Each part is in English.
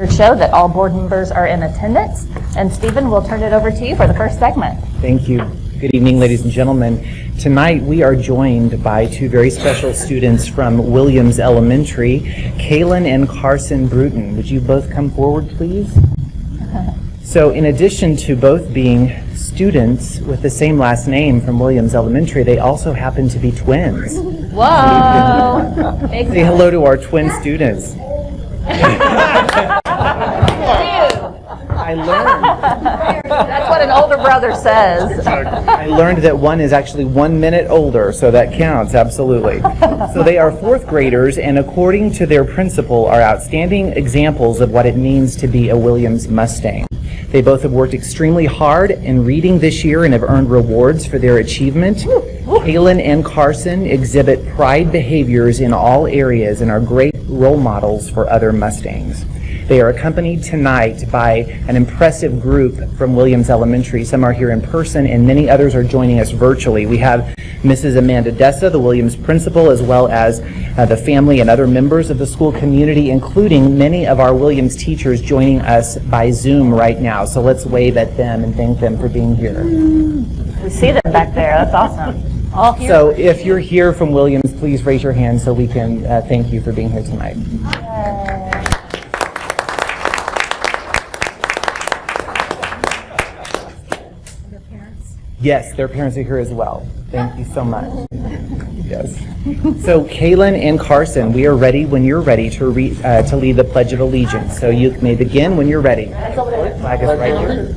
Show that all board members are in attendance. And Stephen, we'll turn it over to you for the first segment. Thank you. Good evening, ladies and gentlemen. Tonight we are joined by two very special students from Williams Elementary, Kaylin and Carson Bruton. Would you both come forward, please? So in addition to both being students with the same last name from Williams Elementary, they also happen to be twins. Whoa! Say hello to our twin students. I learned. That's what an older brother says. I learned that one is actually 1 minute older, so that counts, absolutely. So they are fourth graders, and according to their principal, are outstanding examples of what it means to be a Williams Mustang. They both have worked extremely hard in reading this year and have earned rewards for their achievement. Kaylin and Carson exhibit pride behaviors in all areas and are great role models for other Mustangs. They are accompanied tonight by an impressive group from Williams Elementary. Some are here in person, and many others are joining us virtually. We have Mrs. Amanda Dessa, the Williams principal, as well as the family and other members of the school community, including many of our Williams teachers joining us by Zoom right now. So let's wave at them and thank them for being here. We see them back there. That's awesome. All here. So if you're here from Williams, please raise your hand so we can thank you for being here tonight. Yes, their parents are here as well. Thank you so much. Yes. So Kaylin and Carson, we are ready when you're ready to lead the Pledge of Allegiance. So you may begin when you're ready. Flag is right here.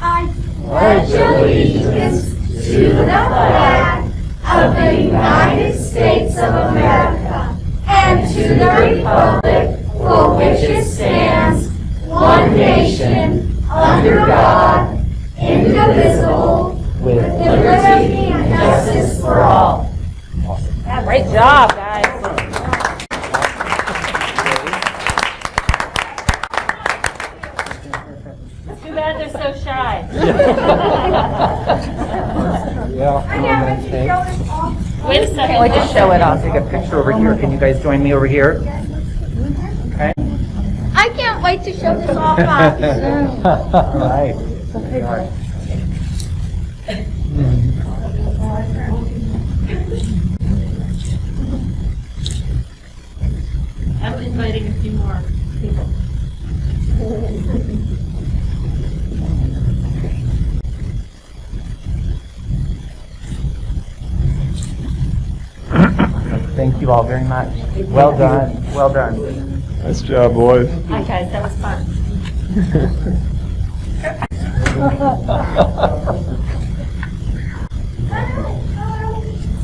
I pledge allegiance to the flag of the United States of America and to the republic for which it stands, one nation, under God, indivisible, with liberty and justice for all. Yeah, great job, guys. It's too bad they're so shy. Wait a second. Wait to show it off. Take a picture over here. Can you guys join me over here? Okay. I can't wait to show this off on Zoom. All right. I'm inviting a few more people. Thank you all very much. Well done. Well done. Nice job, boys. Hi, guys. That was fun.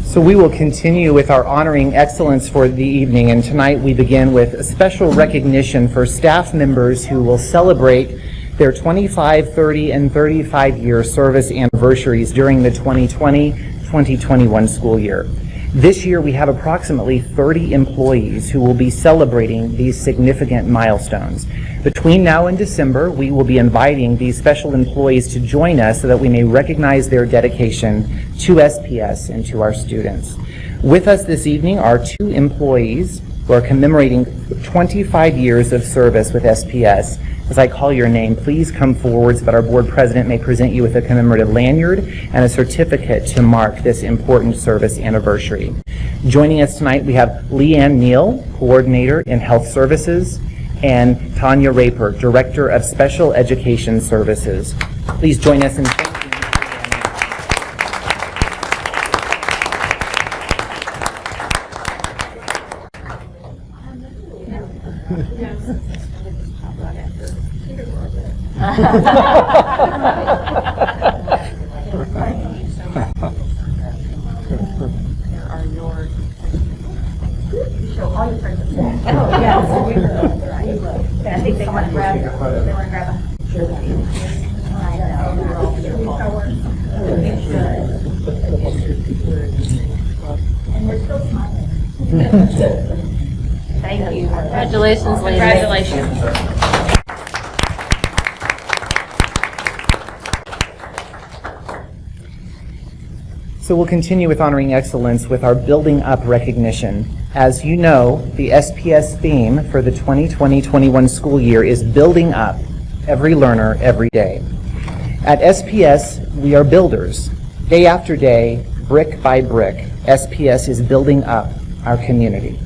So we will continue with our honoring excellence for the evening, and tonight we begin with a special recognition for staff members who will celebrate their 25, 30, and 35-year service anniversaries during the 2020-2021 school year. This year we have approximately 30 employees who will be celebrating these significant milestones. Between now and December, we will be inviting these special employees to join us so that we may recognize their dedication to SPS and to our students. With us this evening are two employees who are commemorating 25 years of service with SPS. As I call your name, please come forward so that our board president may present you with a commemorative lanyard and a certificate to mark this important service anniversary. Joining us tonight, we have Leanne Neal, coordinator in health services, and Tanya Raper, director of special education services. Please join us in thanking I think they want to grab a and we're still smiling. Thank you. Congratulations, ladies. Congratulations. So we'll continue with honoring excellence with our Building Up recognition. As you know, the SPS theme for the 2020-21 school year is building up every learner every day. At SPS, we are builders. Day after day, brick by brick, SPS is building up our community.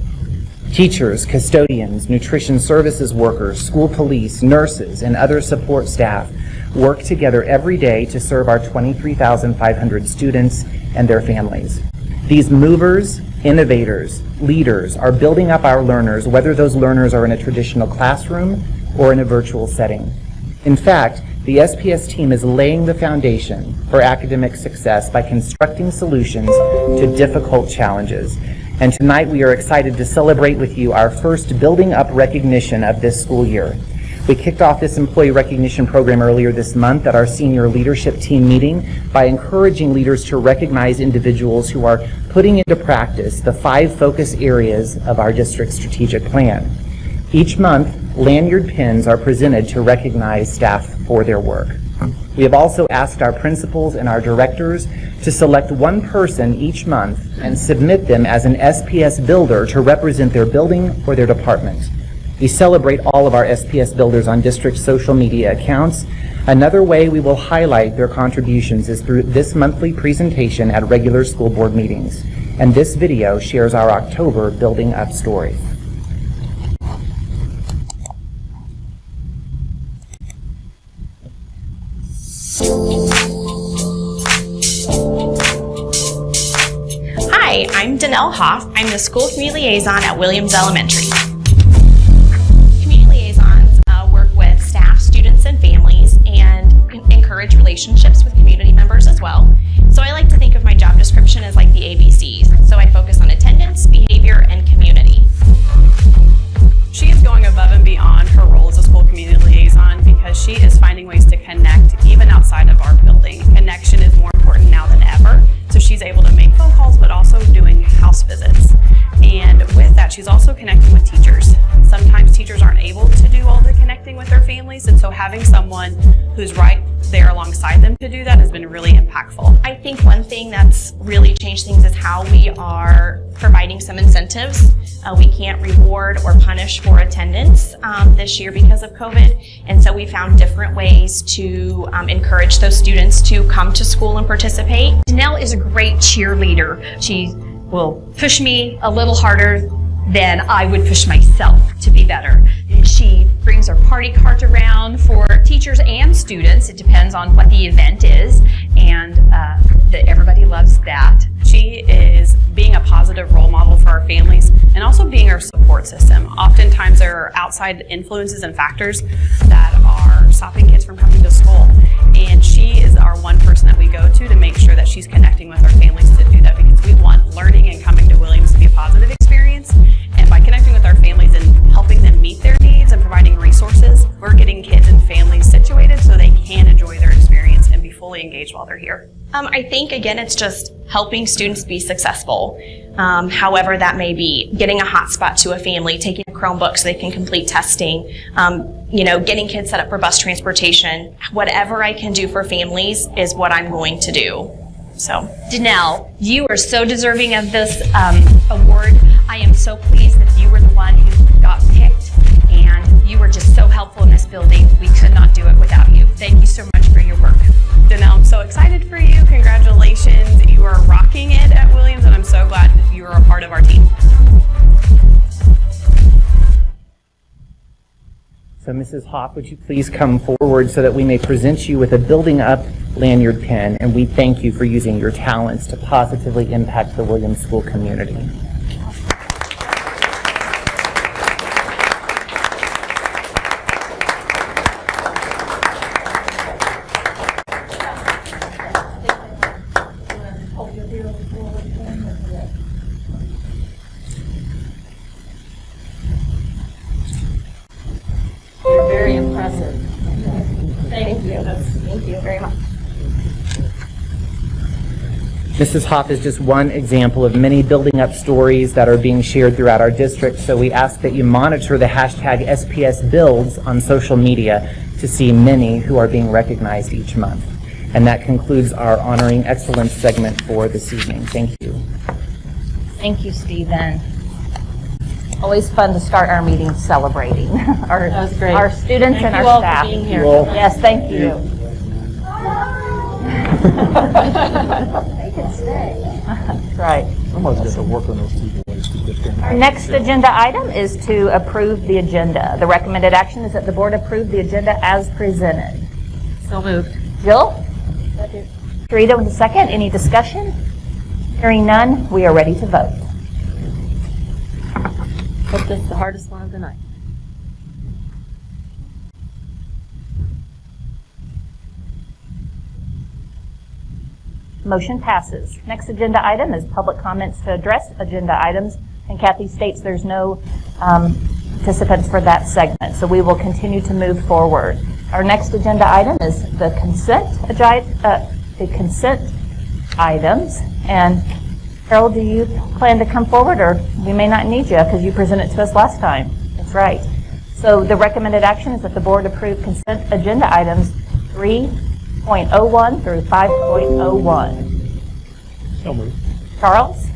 Teachers, custodians, nutrition services workers, school police, nurses, and other support staff work together every day to serve our 23,500 students and their families. These movers, innovators, leaders are building up our learners, whether those learners are in a traditional classroom or in a virtual setting. In fact, the SPS team is laying the foundation for academic success by constructing solutions to difficult challenges. And tonight we are excited to celebrate with you our first Building Up recognition of this school year. We kicked off this employee recognition program earlier this month at our senior leadership team meeting by encouraging leaders to recognize individuals who are putting into practice the 5 focus areas of our district's strategic plan. Each month, lanyard pins are presented to recognize staff for their work. We have also asked our principals and our directors to select one person each month and submit them as an SPS builder to represent their building or their department. We celebrate all of our SPS builders on district social media accounts. Another way we will highlight their contributions is through this monthly presentation at regular school board meetings. And this video shares our October Building Up story. Hi, I'm Danelle Hoff. I'm the School Community Liaison at Williams Elementary. Community Liaisons work with staff, students, and families and encourage relationships with community members as well. So I like to think of my job description as like the ABCs. So I focus on attendance, behavior, and community. She is going above and beyond her role as a school community liaison because she is finding ways to connect even outside of our building. Connection is more important now than ever, so she's able to make phone calls but also doing house visits. And with that, she's also connecting with teachers. Sometimes teachers aren't able to do all the connecting with their families, and so having someone who's right there alongside them to do that has been really impactful. I think one thing that's really changed things is how we are providing some incentives. We can't reward or punish for attendance this year because of COVID, and so we found different ways to encourage those students to come to school and participate. Danelle is a great cheerleader. She will push me a little harder than I would push myself to be better. She brings her party cart around for teachers and students. It depends on what the event is, and everybody loves that. She is being a positive role model for our families and also being our support system. Oftentimes there are outside influences and factors that are stopping kids from coming to school, and she is our one person that we go to make sure that she's connecting with our families to do that, because we want learning and coming to Williams to be a positive experience. And by connecting with our families and helping them meet their needs and providing resources, we're getting kids and families situated so they can enjoy their experience and be fully engaged while they're here. I think, again, it's just helping students be successful. However that may be, getting a hotspot to a family, taking a Chromebook so they can complete testing, getting kids set up for bus transportation. Whatever I can do for families is what I'm going to do. So, Danelle, you are so deserving of this award. I am so pleased that you were the one who got picked, and you were just so helpful in this building. We could not do it without you. Thank you so much for your work. Danelle, I'm so excited for you. Congratulations. You are rocking it at Williams, and I'm so glad that you are a part of our team. So Mrs. Hoff, would you please come forward so that we may present you with a Building Up lanyard pin, and we thank you for using your talents to positively impact the Williams School community. You're very impressive. Thank you. Thank you very much. Mrs. Hoff is just one example of many Building Up stories that are being shared throughout our district, so we ask that you monitor the hashtag SPS Builds on social media to see many who are being recognized each month. And that concludes our Honoring Excellence segment for this evening. Thank you. Thank you, Stephen. Always fun to start our meetings celebrating our, That was great. our students and Thank our you all staff. for being here. Yes, thank you. That's right. Someone's got to work on those two boys to get them. Our next agenda item is to approve the agenda. The recommended action is that the board approve the agenda as presented. So moved. Jill? Sharita with a second. Any discussion? Hearing none, we are ready to vote. Hope this is the hardest one of the night. Motion passes. Next agenda item is public comments to address agenda items, and Kathy states there's no participants for that segment, so we will continue to move forward. Our next agenda item is the consent items, and Carol, do you plan to come forward, or we may not need you because you presented to us last time? That's right. So the recommended action is that the board approve consent agenda items 3.01 through 5.01. So moved. Charles?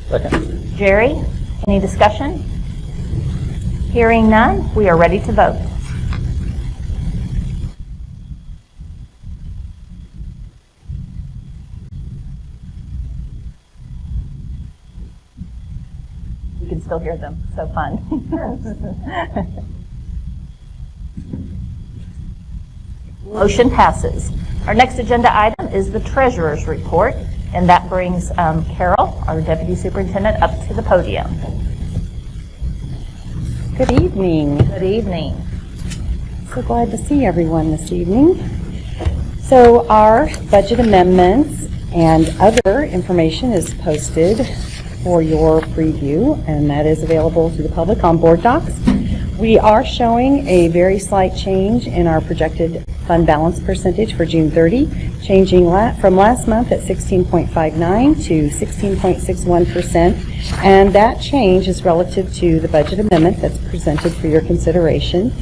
Second. Jerry? Any discussion? Hearing none, we are ready to vote. You can still hear them. So fun. Motion passes. Our next agenda item is the treasurer's report, and that brings Carol, our deputy superintendent, up to the podium. Good evening. Good evening. So glad to see everyone this evening. So our budget amendments and other information is posted for your preview, and that is available to the public on board docs. We are showing a very slight change in our projected fund balance percentage for June 30, changing from last month at 16.59 to 16.61%, and that change is relative to the budget amendment that's presented for your consideration.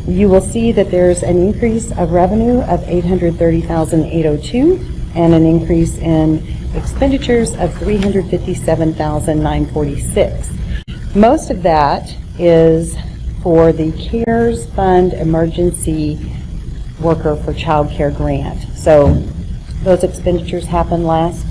You will see that there's an increase of revenue of $830,802 and an increase in expenditures of $357,946. Most of that is for the CARES Fund Emergency Worker for Child Care Grant. So those expenditures happened last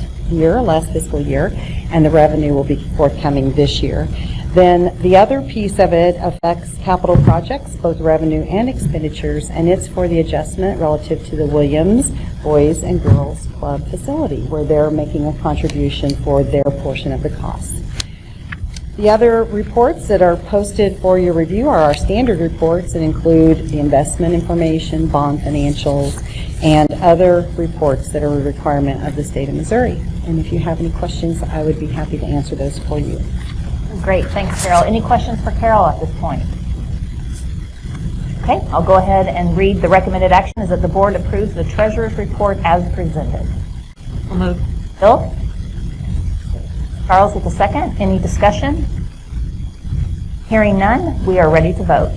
fiscal year, and the revenue will be forthcoming this year. Then the other piece of it affects capital projects, both revenue and expenditures, and it's for the adjustment relative to the Williams Boys and Girls Club facility, where they're making a contribution for their portion of the cost. The other reports that are posted for your review are our standard reports that include the investment information, bond financials, and other reports that are a requirement of the state of Missouri. And if you have any questions, I would be happy to answer those for you. Great, thanks, Carol. Any questions for Carol at this point? Okay, I'll go ahead and read the recommended action is that the board approves the treasurer's report as presented. So moved. Bill? Charles with a second. Any discussion? Hearing none, we are ready to vote.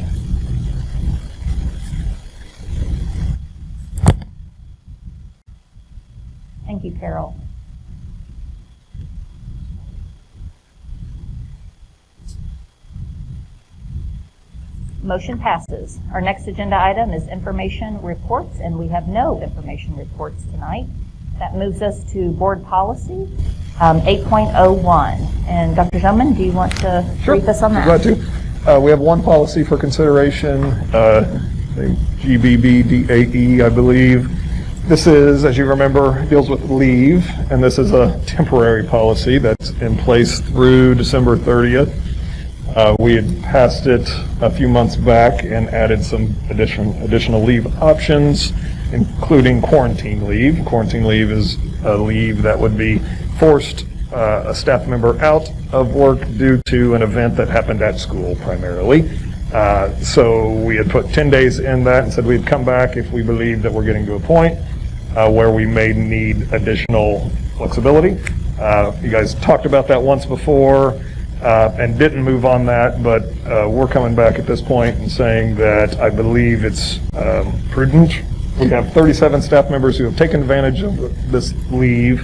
Thank you, Carol. Motion passes. Our next agenda item is information reports, and we have no information reports tonight. That moves us to board policy 8.01. And Dr. Zuman, do you want to brief us on that? Glad to. We have one policy for consideration, GBBDAE, I believe. This is, as you remember, deals with leave, and this is a temporary policy that's in place through December 30th. We had passed it a few months back and added some additional leave options, including quarantine leave. Quarantine leave is a leave that would be forced a staff member out of work due to an event that happened at school primarily. So we had put 10 days in that and said we'd come back if we believe that we're getting to a point where we may need additional flexibility. You guys talked about that once before and didn't move on that, but we're coming back at this point and saying that I believe it's prudent. We have 37 staff members who have taken advantage of this leave.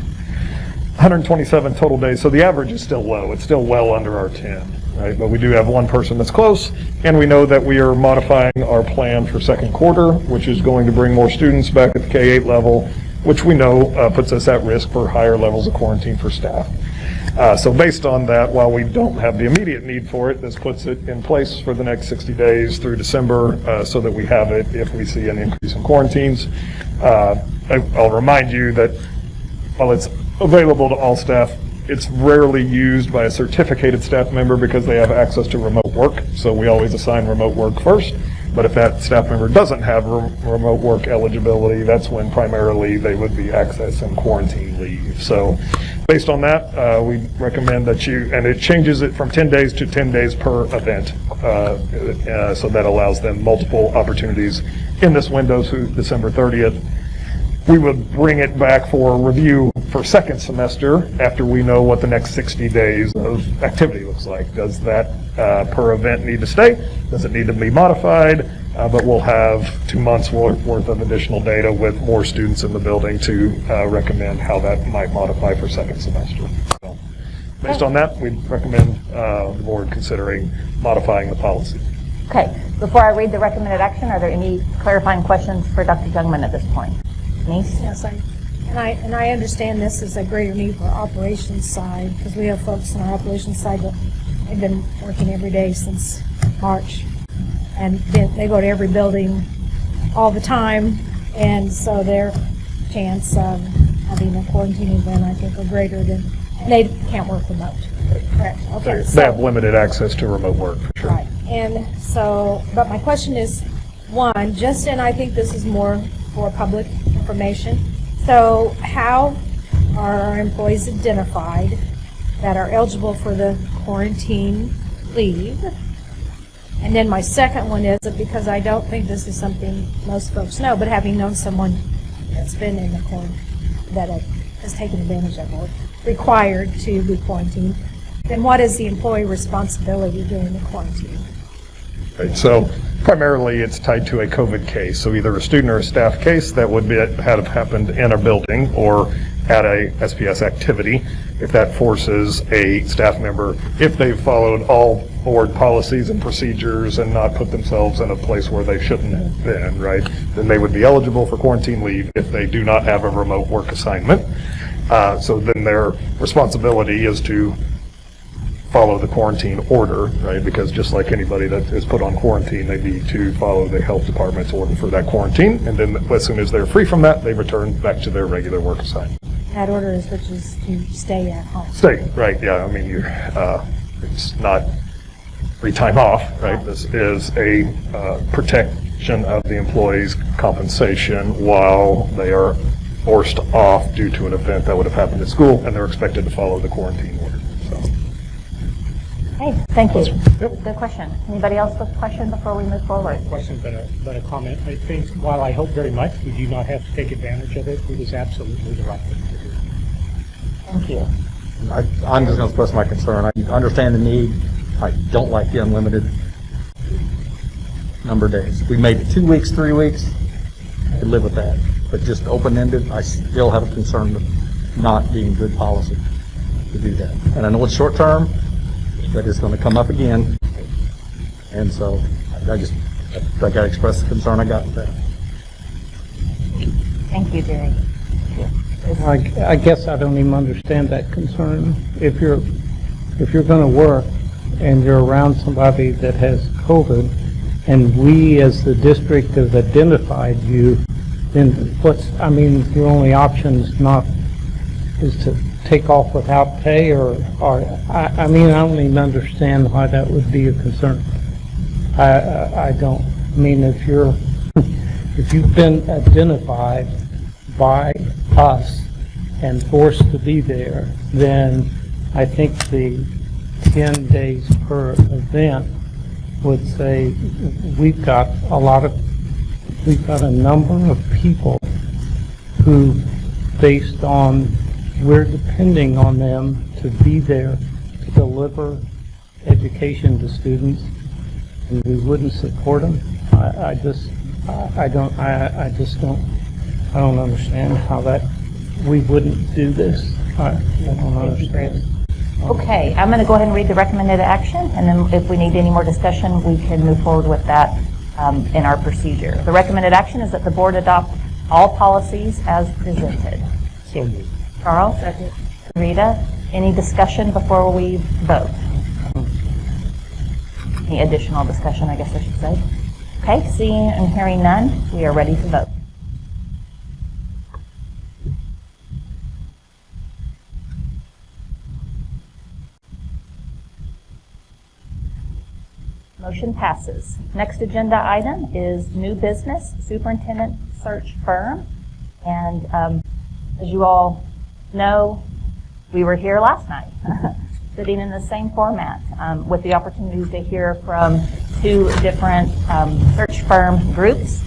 127 total days, so the average is still low. It's still well under our 10, right? But we do have one person that's close, and we know that we are modifying our plan for second quarter, which is going to bring more students back at the K-8 level, which we know puts us at risk for higher levels of quarantine for staff. So based on that, while we don't have the immediate need for it, this puts it in place for the next 60 days through December so that we have it if we see an increase in quarantines. I'll remind you that while it's available to all staff, it's rarely used by a certificated staff member because they have access to remote work. So we always assign remote work first. But if that staff member doesn't have remote work eligibility, that's when primarily they would be accessing quarantine leave. So based on that, we recommend that and it changes it from 10 days to 10 days per event. So that allows them multiple opportunities in this window through December 30th. We would bring it back for review for second semester after we know what the next 60 days of activity looks like. Does that per event need to stay? Does it need to be modified? But we'll have 2 months worth of additional data with more students in the building to recommend how that might modify for second semester. So, based on that, we recommend the board considering modifying the policy. Okay, before I read the recommended action, are there any clarifying questions for Dr. Jungmann at this point? Denise? Yes, and I understand this is a greater need for operations side, because we have folks on our operations side that have been working every day since March, and they go to every building all the time, and so their chance of having a quarantine event, I think, are greater than, they can't work remote. Correct. Okay. They have limited access to remote work, for sure. Right, and so, but my question is, one, just, and I think this is more for public information. So how are our employees identified that are eligible for the quarantine leave? And then my second one is, because I don't think this is something most folks know, but having known someone that's been in the quarantine, that has taken advantage of or required to be quarantined, then what is the employee responsibility during the quarantine? Right, so primarily it's tied to a COVID case, so either a student or a staff case that would have happened in a building or at a SPS activity. If that forces a staff member, if they've followed all board policies and procedures and not put themselves in a place where they shouldn't have been, right, then they would be eligible for quarantine leave if they do not have a remote work assignment. So then their responsibility is to follow the quarantine order, right? Because just like anybody that is put on quarantine, they need to follow the health department's order for that quarantine. And then as soon as they're free from that, they return back to their regular work assignment. That order is, which is to stay at home. Stay, right, yeah. I mean, it's not free time off, right? This is a protection of the employee's compensation while they are forced off due to an event that would have happened at school, and they're expected to follow the quarantine order. So. Hey, thank you. Good question. Anybody else with a question before we move forward? Question, but a comment. I think while I hope very much we do not have to take advantage of it, it is absolutely the right thing to do. Thank you. I'm just going to express my concern. I understand the need. I don't like the unlimited number of days. We made it 2 weeks, 3 weeks. I could live with that. But just open-ended, I still have a concern with not being good policy to do that. And I know it's short-term, but it's going to come up again. And so I got to express the concern I got with that. Thank you, Jerry. I guess I don't even understand that concern. If you're going to work and you're around somebody that has COVID, and we as the district have identified you, then your only option is to take off without pay, or I don't even understand why that would be a concern. I don't. I mean, if you've been identified by us and forced to be there, then I think the 10 days per event would say we've got a number of people who, based on, we're depending on them to be there to deliver education to students, and we wouldn't support them. I don't understand how that we wouldn't do this. I don't understand. Okay, I'm going to go ahead and read the recommended action, and then if we need any more discussion, we can move forward with that in our procedure. The recommended action is that the board adopt all policies as presented. So moved. Charles? Rita? Any discussion before we vote? Any additional discussion, I guess I should say. Okay, seeing and hearing none, we are ready to vote. Motion passes. Next agenda item is new business, superintendent search firm. And as you all know, we were here last night, sitting in the same format with the opportunity to hear from two different search firm groups.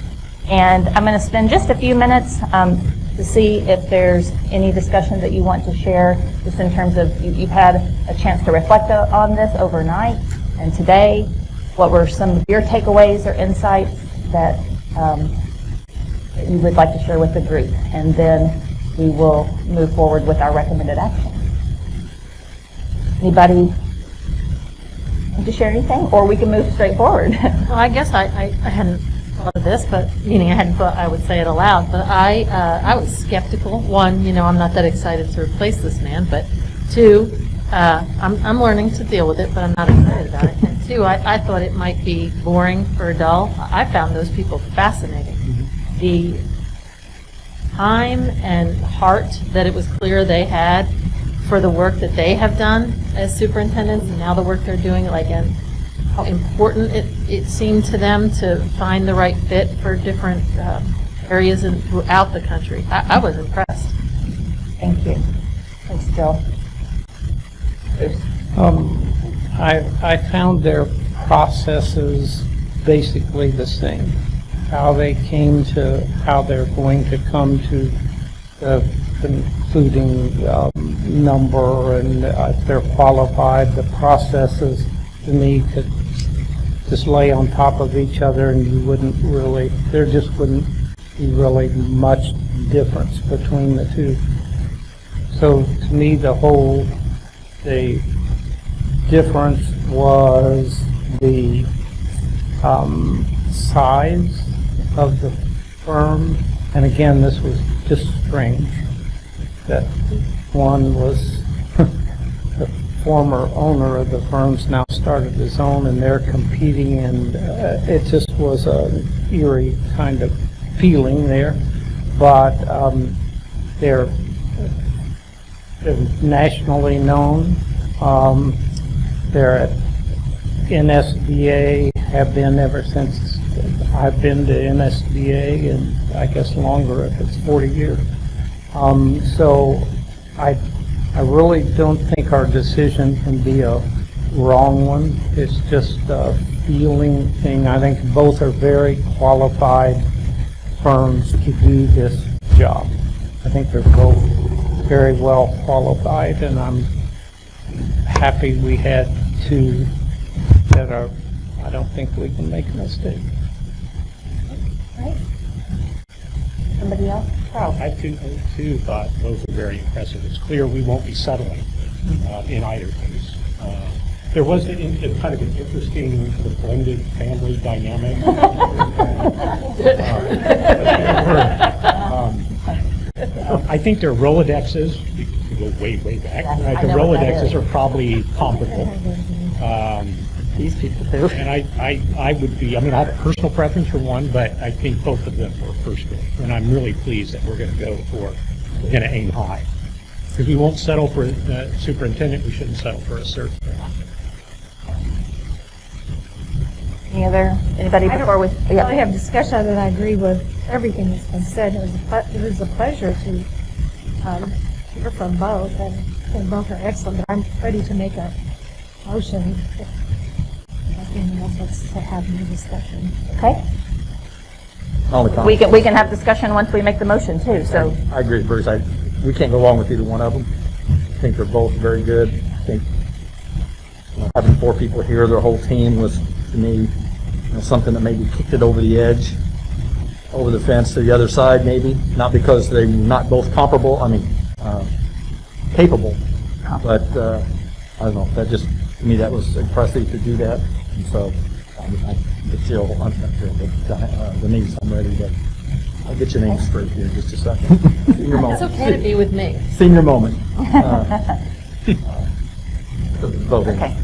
And I'm going to spend just a few minutes to see if there's any discussion that you want to share, just in terms of you've had a chance to reflect on this overnight and today. What were some of your takeaways or insights that you would like to share with the group? And then we will move forward with our recommended action. Anybody want to share anything? Or we can move straight forward. Well, I guess I hadn't thought of this, but meaning I hadn't thought I would say it aloud, but I was skeptical. One, I'm not that excited to replace this man, but two, I'm learning to deal with it, but I'm not excited about it. And two, I thought it might be boring or dull. I found those people fascinating. The time and heart that it was clear they had for the work that they have done as superintendents, and now the work they're doing, and how important it seemed to them to find the right fit for different areas throughout the country. I was impressed. Thank you. Thanks, Jill. I found their processes basically the same. How they came to, how they're going to come to the concluding number, and if they're qualified, the processes to me could just lay on top of each other, and you wouldn't really, there just wouldn't be really much difference between the two. So to me, the difference was the size of the firm, and again, this was just strange that one was the former owner of the firm's now started his own, and they're competing, and it just was an eerie kind of feeling there. But they're nationally known. They're at NSBA, have been ever since I've been to NSBA, and I guess longer if it's 40 years. So I really don't think our decision can be a wrong one. It's just a feeling thing. I think both are very qualified firms to do this job. I think they're both very well qualified, and I'm happy we had two that are, I don't think we can make a mistake. Right. Somebody else? Charles? I too thought those were very impressive. It's clear we won't be settling in either case. There was kind of an interesting sort of blended family dynamic. I think their Rolodexes, to go way, way back, the Rolodexes are probably comparable. These people do. And I would be, I have a personal preference for one, but I think both of them were first rate. And I'm really pleased that we're going to aim high. Because we won't settle for a superintendent, we shouldn't settle for a search. Anybody before we? I really have discussion other than I agree with everything that's been said. It was a pleasure to hear from both, and I think both are excellent. But I'm ready to make a motion. Nothing else to have in the discussion. Okay. We can have discussion once we make the motion too. So I agree with Bruce. We can't go wrong with either one of them. I think they're both very good. I think having four people here, their whole team was, to me, something that maybe kicked it over the edge, over the fence to the other side, maybe. Not because they're not both comparable. capable. But I don't know, that just, to me, that was impressive to do that. And so, Denise, I'm ready to, I'll get your name straight here in just a second. Senior moment. It's okay to be with me. Senior moment. Voting. Okay.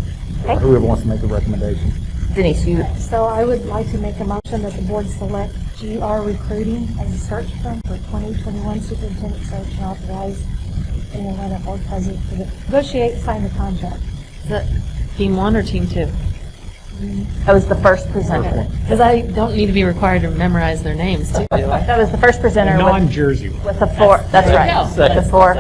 Whoever wants to make a recommendation. Denise, you, So I would like to make a motion that the board select GR Recruiting as a search firm for 2021 superintendent search and authorize anyone at board president to negotiate, sign the contract. Is that team 1 or team 2? that was the first presenter. Because I don't need to be required to memorize their names, too, do I? That was the first presenter Non-Jersey one. with the four, that's right, with the four,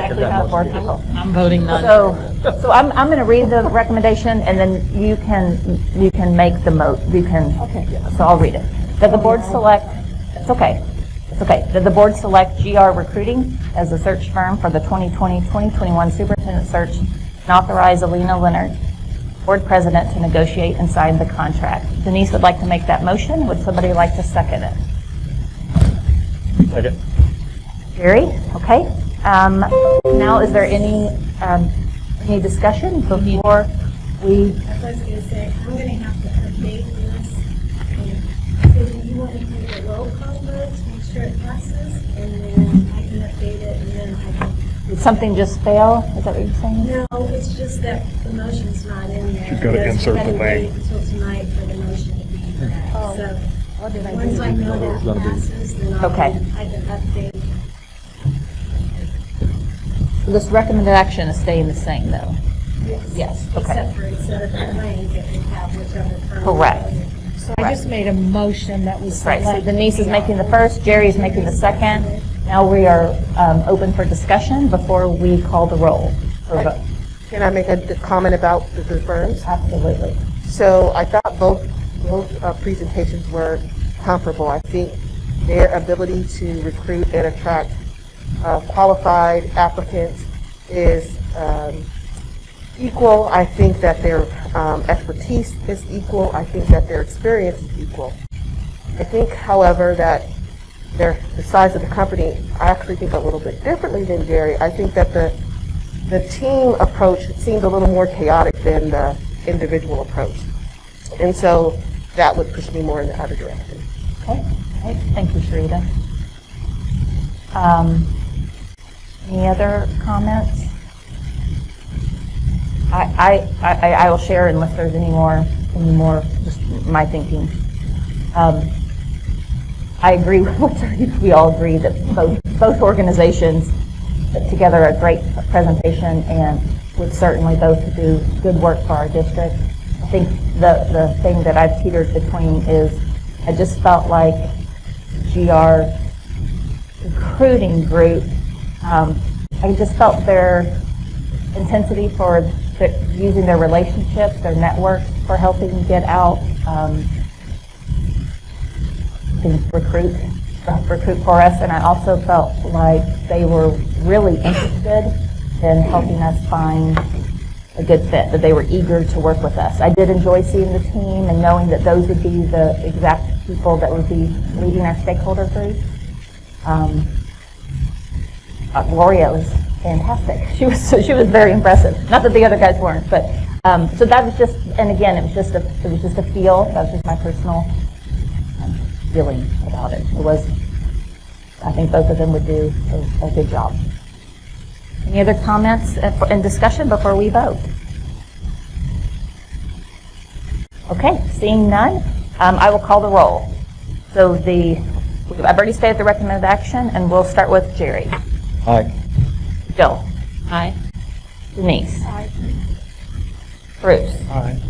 four people. I'm voting none. So I'm going to read the recommendation, and then you can make the Okay. so I'll read it. That the board select, it's okay, that the board select GR Recruiting as the search firm for the 2020-2021 superintendent search and authorize Alina Leonard, board president, to negotiate and sign the contract. Denise would like to make that motion. Would somebody like to second it? Second. Jerry, okay. Now, is there any discussion before we? I was going to say, I'm going to have to update this. So do you want to take a roll call vote to make sure it passes? And then I can update it, and then I can... Did something just fail? Is that what you're saying? No, it's just that the motion's not in there. You've got to insert the name. Wait until tonight for the motion to be correct. So once I know that passes, then I can update. So this recommended action is staying the same, though? Yes, okay. Except for instead of the blank, it would have whichever firm. Correct. So I just made a motion that we Right, select. so Denise is making the first, Jerry is making the second. Now we are open for discussion before we call the roll. Or vote. Can I make a comment about the firms? Absolutely. So I thought both presentations were comparable. I think their ability to recruit and attract qualified applicants is equal. I think that their expertise is equal. I think that their experience is equal. I think, however, that the size of the company, I actually think a little bit differently than Jerry. I think that the team approach seemed a little more chaotic than the individual approach. And so that would push me more in the other direction. Okay, thank you, Sharita. Any other comments? I will share unless there's any more, just my thinking. I agree with what we all agree that both organizations put together a great presentation and would certainly both do good work for our district. I think the thing that I've teetered between is I just felt like GR recruiting group, I just felt their intensity for using their relationships, their networks for helping get out, recruit for us, and I also felt like they were really interested in helping us find a good fit, that they were eager to work with us. I did enjoy seeing the team and knowing that those would be the exact people that would be leading our stakeholder group. Gloria was fantastic. She was very impressive. Not that the other guys weren't, but so that was just, and again, it was just a feel. That was just my personal feeling about it. I think both of them would do a good job. Any other comments and discussion before we vote? Okay, seeing none, I will call the roll. So I've already stated the recommended action, and we'll start with Jerry. Aye. Jill. Aye. Denise. Aye. Bruce. Aye.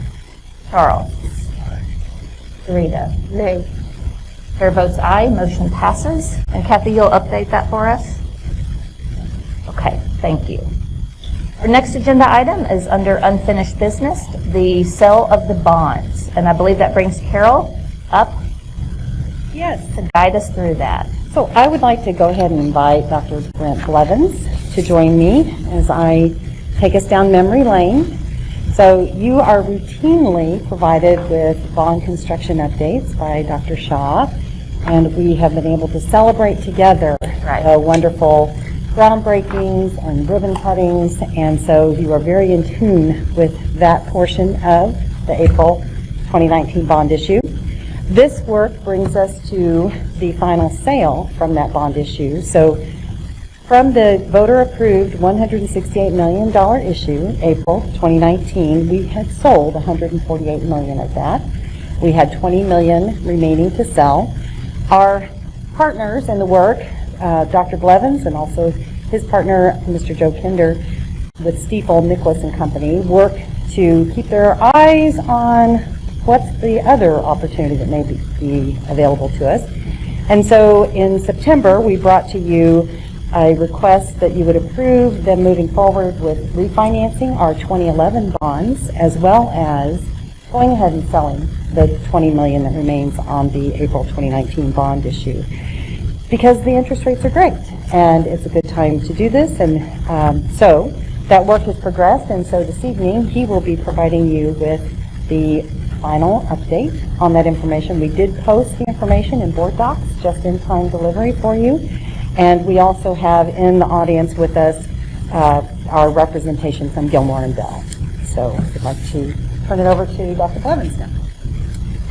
Charles. Rita. Nay. Chair votes aye, motion passes. And Kathy, you'll update that for us? Okay, thank you. Our next agenda item is under unfinished business, the sale of the bonds. And I believe that brings Carol up. Yes. To guide us through that. So I would like to go ahead and invite Dr. Brent Blevins to join me as I take us down memory lane. So you are routinely provided with bond construction updates by Dr. Shaw, and we have been able to celebrate together the wonderful groundbreakings and ribbon cuttings, and so you are very in tune with that portion of the April 2019 bond issue. This work brings us to the final sale from that bond issue. So from the voter-approved $168 million issue, April 2019, we had sold $148 million of that. We had $20 million remaining to sell. Our partners in the work, Dr. Blevins and also his partner, Mr. Joe Kinder, with Stiefel, Nicholas and Company, work to keep their eyes on what's the other opportunity that may be available to us. And so in September, we brought to you a request that you would approve them moving forward with refinancing our 2011 bonds, as well as going ahead and selling the $20 million that remains on the April 2019 bond issue. Because the interest rates are great, and it's a good time to do this, and so that work has progressed, and so this evening he will be providing you with the final update on that information. We did post the information in board docs, just in time delivery for you, and we also have in the audience with us our representation from Gilmore and Bell. So I'd like to turn it over to Dr. Blevins now.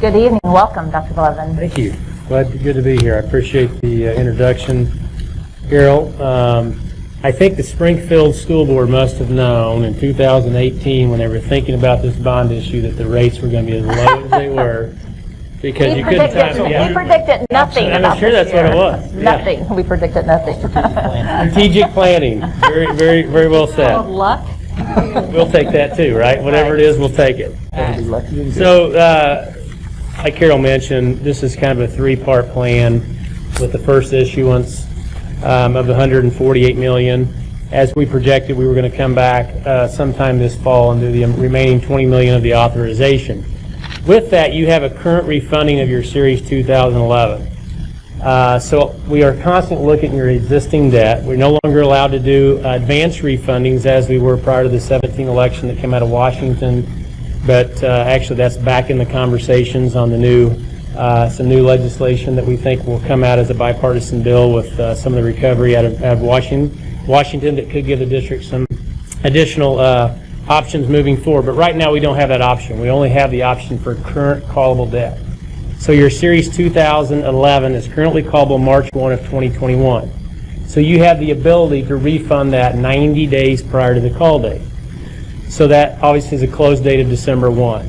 Good evening. Welcome, Dr. Blevins. Thank you. Good to be here. I appreciate the introduction, Carol. I think the Springfield School Board must have known in 2018 when they were thinking about this bond issue that the rates were going to be as low as they were because you couldn't time it. We predicted nothing. I'm sure that's what it was. Nothing. Yeah. We predicted nothing. Strategic planning. Very, very, very well said. Luck. We'll take that too, right? Whatever it is, we'll take it. So, like Carol mentioned, this is kind of a three-part plan with the first issuance of the $148 million. As we projected, we were going to come back sometime this fall and do the remaining $20 million of the authorization. With that, you have a current refunding of your Series 2011. So we are constantly looking at your existing debt. We're no longer allowed to do advance refundings as we were prior to the 2017 election that came out of Washington. But actually, that's back in the conversations on the new, some new legislation that we think will come out as a bipartisan bill with some of the recovery out of Washington that could give the district some additional options moving forward. But right now, we don't have that option. We only have the option for current callable debt. So your Series 2011 is currently callable March 1 of 2021. So you have the ability to refund that 90 days prior to the call date. So that obviously is a close date of December 1.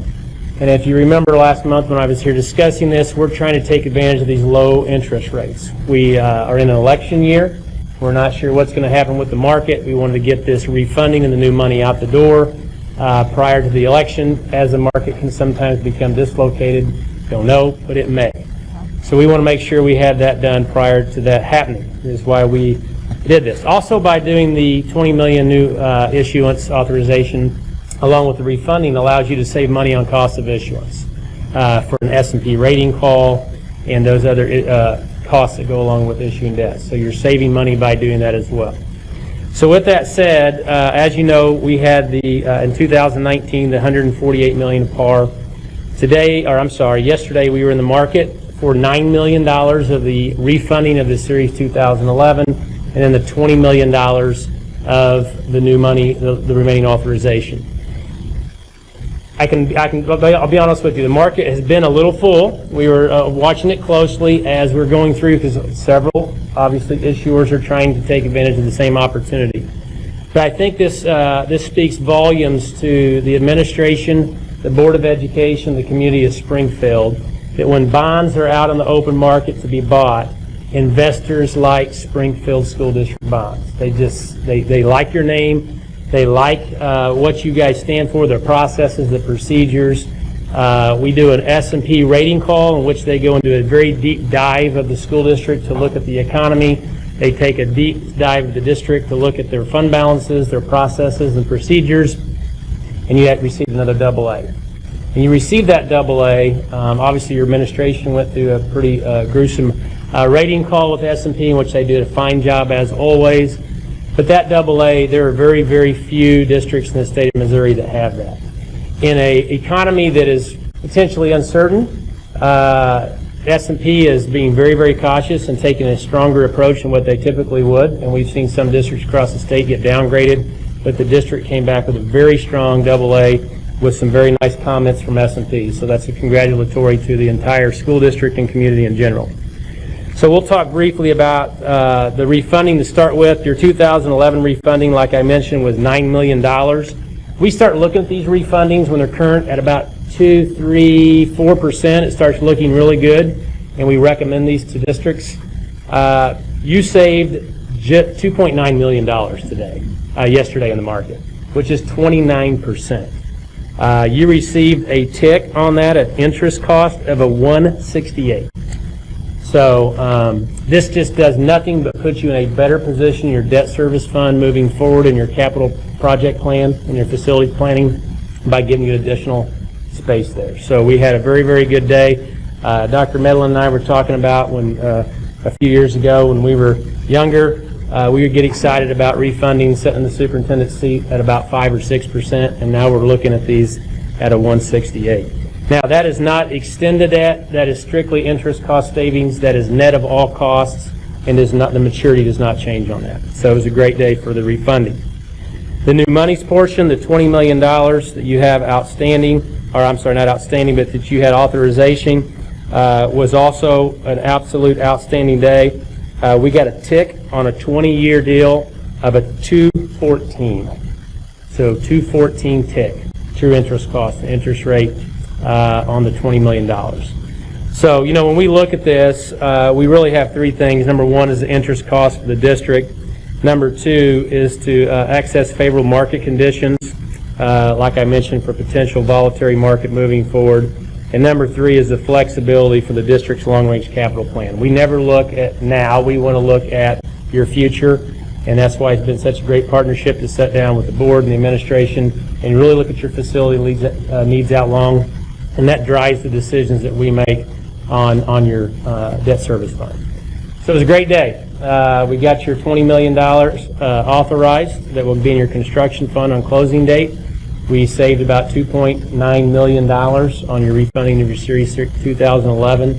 And if you remember last month when I was here discussing this, we're trying to take advantage of these low interest rates. We are in an election year. We're not sure what's going to happen with the market. We wanted to get this refunding and the new money out the door prior to the election, as the market can sometimes become dislocated. Don't know, but it may. So we want to make sure we had that done prior to that happening. This is why we did this. Also, by doing the $20 million new issuance authorization along with the refunding allows you to save money on cost of issuance for an S&P rating call and those other costs that go along with issuing debt. So you're saving money by doing that as well. So with that said, as you know, we had the in 2019 the $148 million of par. Yesterday we were in the market for $9 million of the refunding of the Series 2011, and then the $20 million of the new money, the remaining authorization. I'll be honest with you, the market has been a little full. We were watching it closely as we're going through because several, obviously, issuers are trying to take advantage of the same opportunity. But I think this speaks volumes to the administration, the Board of Education, the community of Springfield, that when bonds are out on the open market to be bought, investors like Springfield School District bonds. They like your name. They like what you guys stand for, the processes, the procedures. We do an S&P rating call in which they go into a very deep dive of the school district to look at the economy. They take a deep dive of the district to look at their fund balances, their processes and procedures, and you have received another AA. And you receive that AA, obviously your administration went through a pretty gruesome rating call with S&P in which they did a fine job as always. But that AA, there are very, very few districts in the state of Missouri that have that. In an economy that is potentially uncertain, S&P is being very, very cautious and taking a stronger approach than what they typically would, and we've seen some districts across the state get downgraded, but the district came back with a very strong AA with some very nice comments from S&P. So that's a congratulatory to the entire school district and community in general. So we'll talk briefly about the refunding to start with. Your 2011 refunding, like I mentioned, was $9 million. We start looking at these refundings when they're current at about 2, 3, 4%. It starts looking really good, and we recommend these to districts. You saved $2.9 million today, yesterday in the market, which is 29%. You received a tick on that at interest cost of a 168. So this just does nothing but put you in a better position in your debt service fund moving forward in your capital project plan and your facility planning by giving you additional space there. So we had a very, very good day. Dr. Medlin and I were talking about when a few years ago when we were younger, we would get excited about refunding, setting the superintendent's seat at about 5 or 6%, and now we're looking at these at a 168. Now, that is not extended debt. That is strictly interest cost savings. That is net of all costs, and the maturity does not change on that. So it was a great day for the refunding. The new monies portion, the $20 million that you have outstanding, or I'm sorry, not outstanding, but that you had authorization, was also an absolute outstanding day. We got a tick on a 20-year deal of a 214. So 214 tick, true interest cost, interest rate on the $20 million. So, you know, when we look at this, we really have three things. Number one is the interest cost for the district. Number two is to access favorable market conditions, like I mentioned, for potential voluntary market moving forward. And number three is the flexibility for the district's long-range capital plan. We never look at now. We want to look at your future, and that's why it's been such a great partnership to sit down with the board and the administration and really look at your facility needs out long, and that drives the decisions that we make on your debt service fund. So it was a great day. We got your $20 million authorized that will be in your construction fund on closing date. We saved about $2.9 million on your refunding of your Series 2011,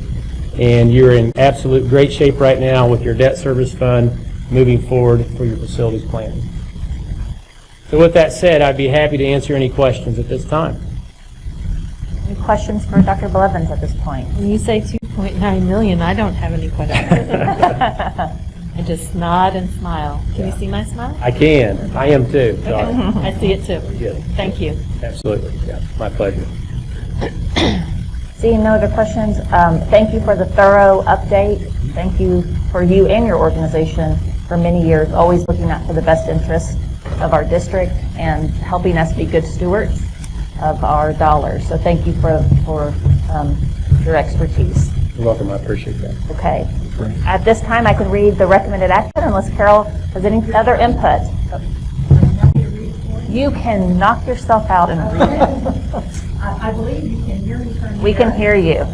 and you're in absolute great shape right now with your debt service fund moving forward for your facilities planning. So with that said, I'd be happy to answer any questions at this time. Any questions for Dr. Blevins at this point? When you say 2.9 million, I don't have any questions. I just nod and smile. Can you see my smile? I can. I am too. Sorry. I see it too. Good. Thank you. Absolutely. Yeah, my pleasure. Seeing no other questions, thank you for the thorough update. Thank you for you and your organization for many years, always looking out for the best interests of our district and helping us be good stewards of our dollars. So thank you for your expertise. You're welcome. I appreciate that. Okay. At this time, I can read the recommended action unless Carol has any other input. You can knock yourself out and read it. I believe you can hear me from We can hear you.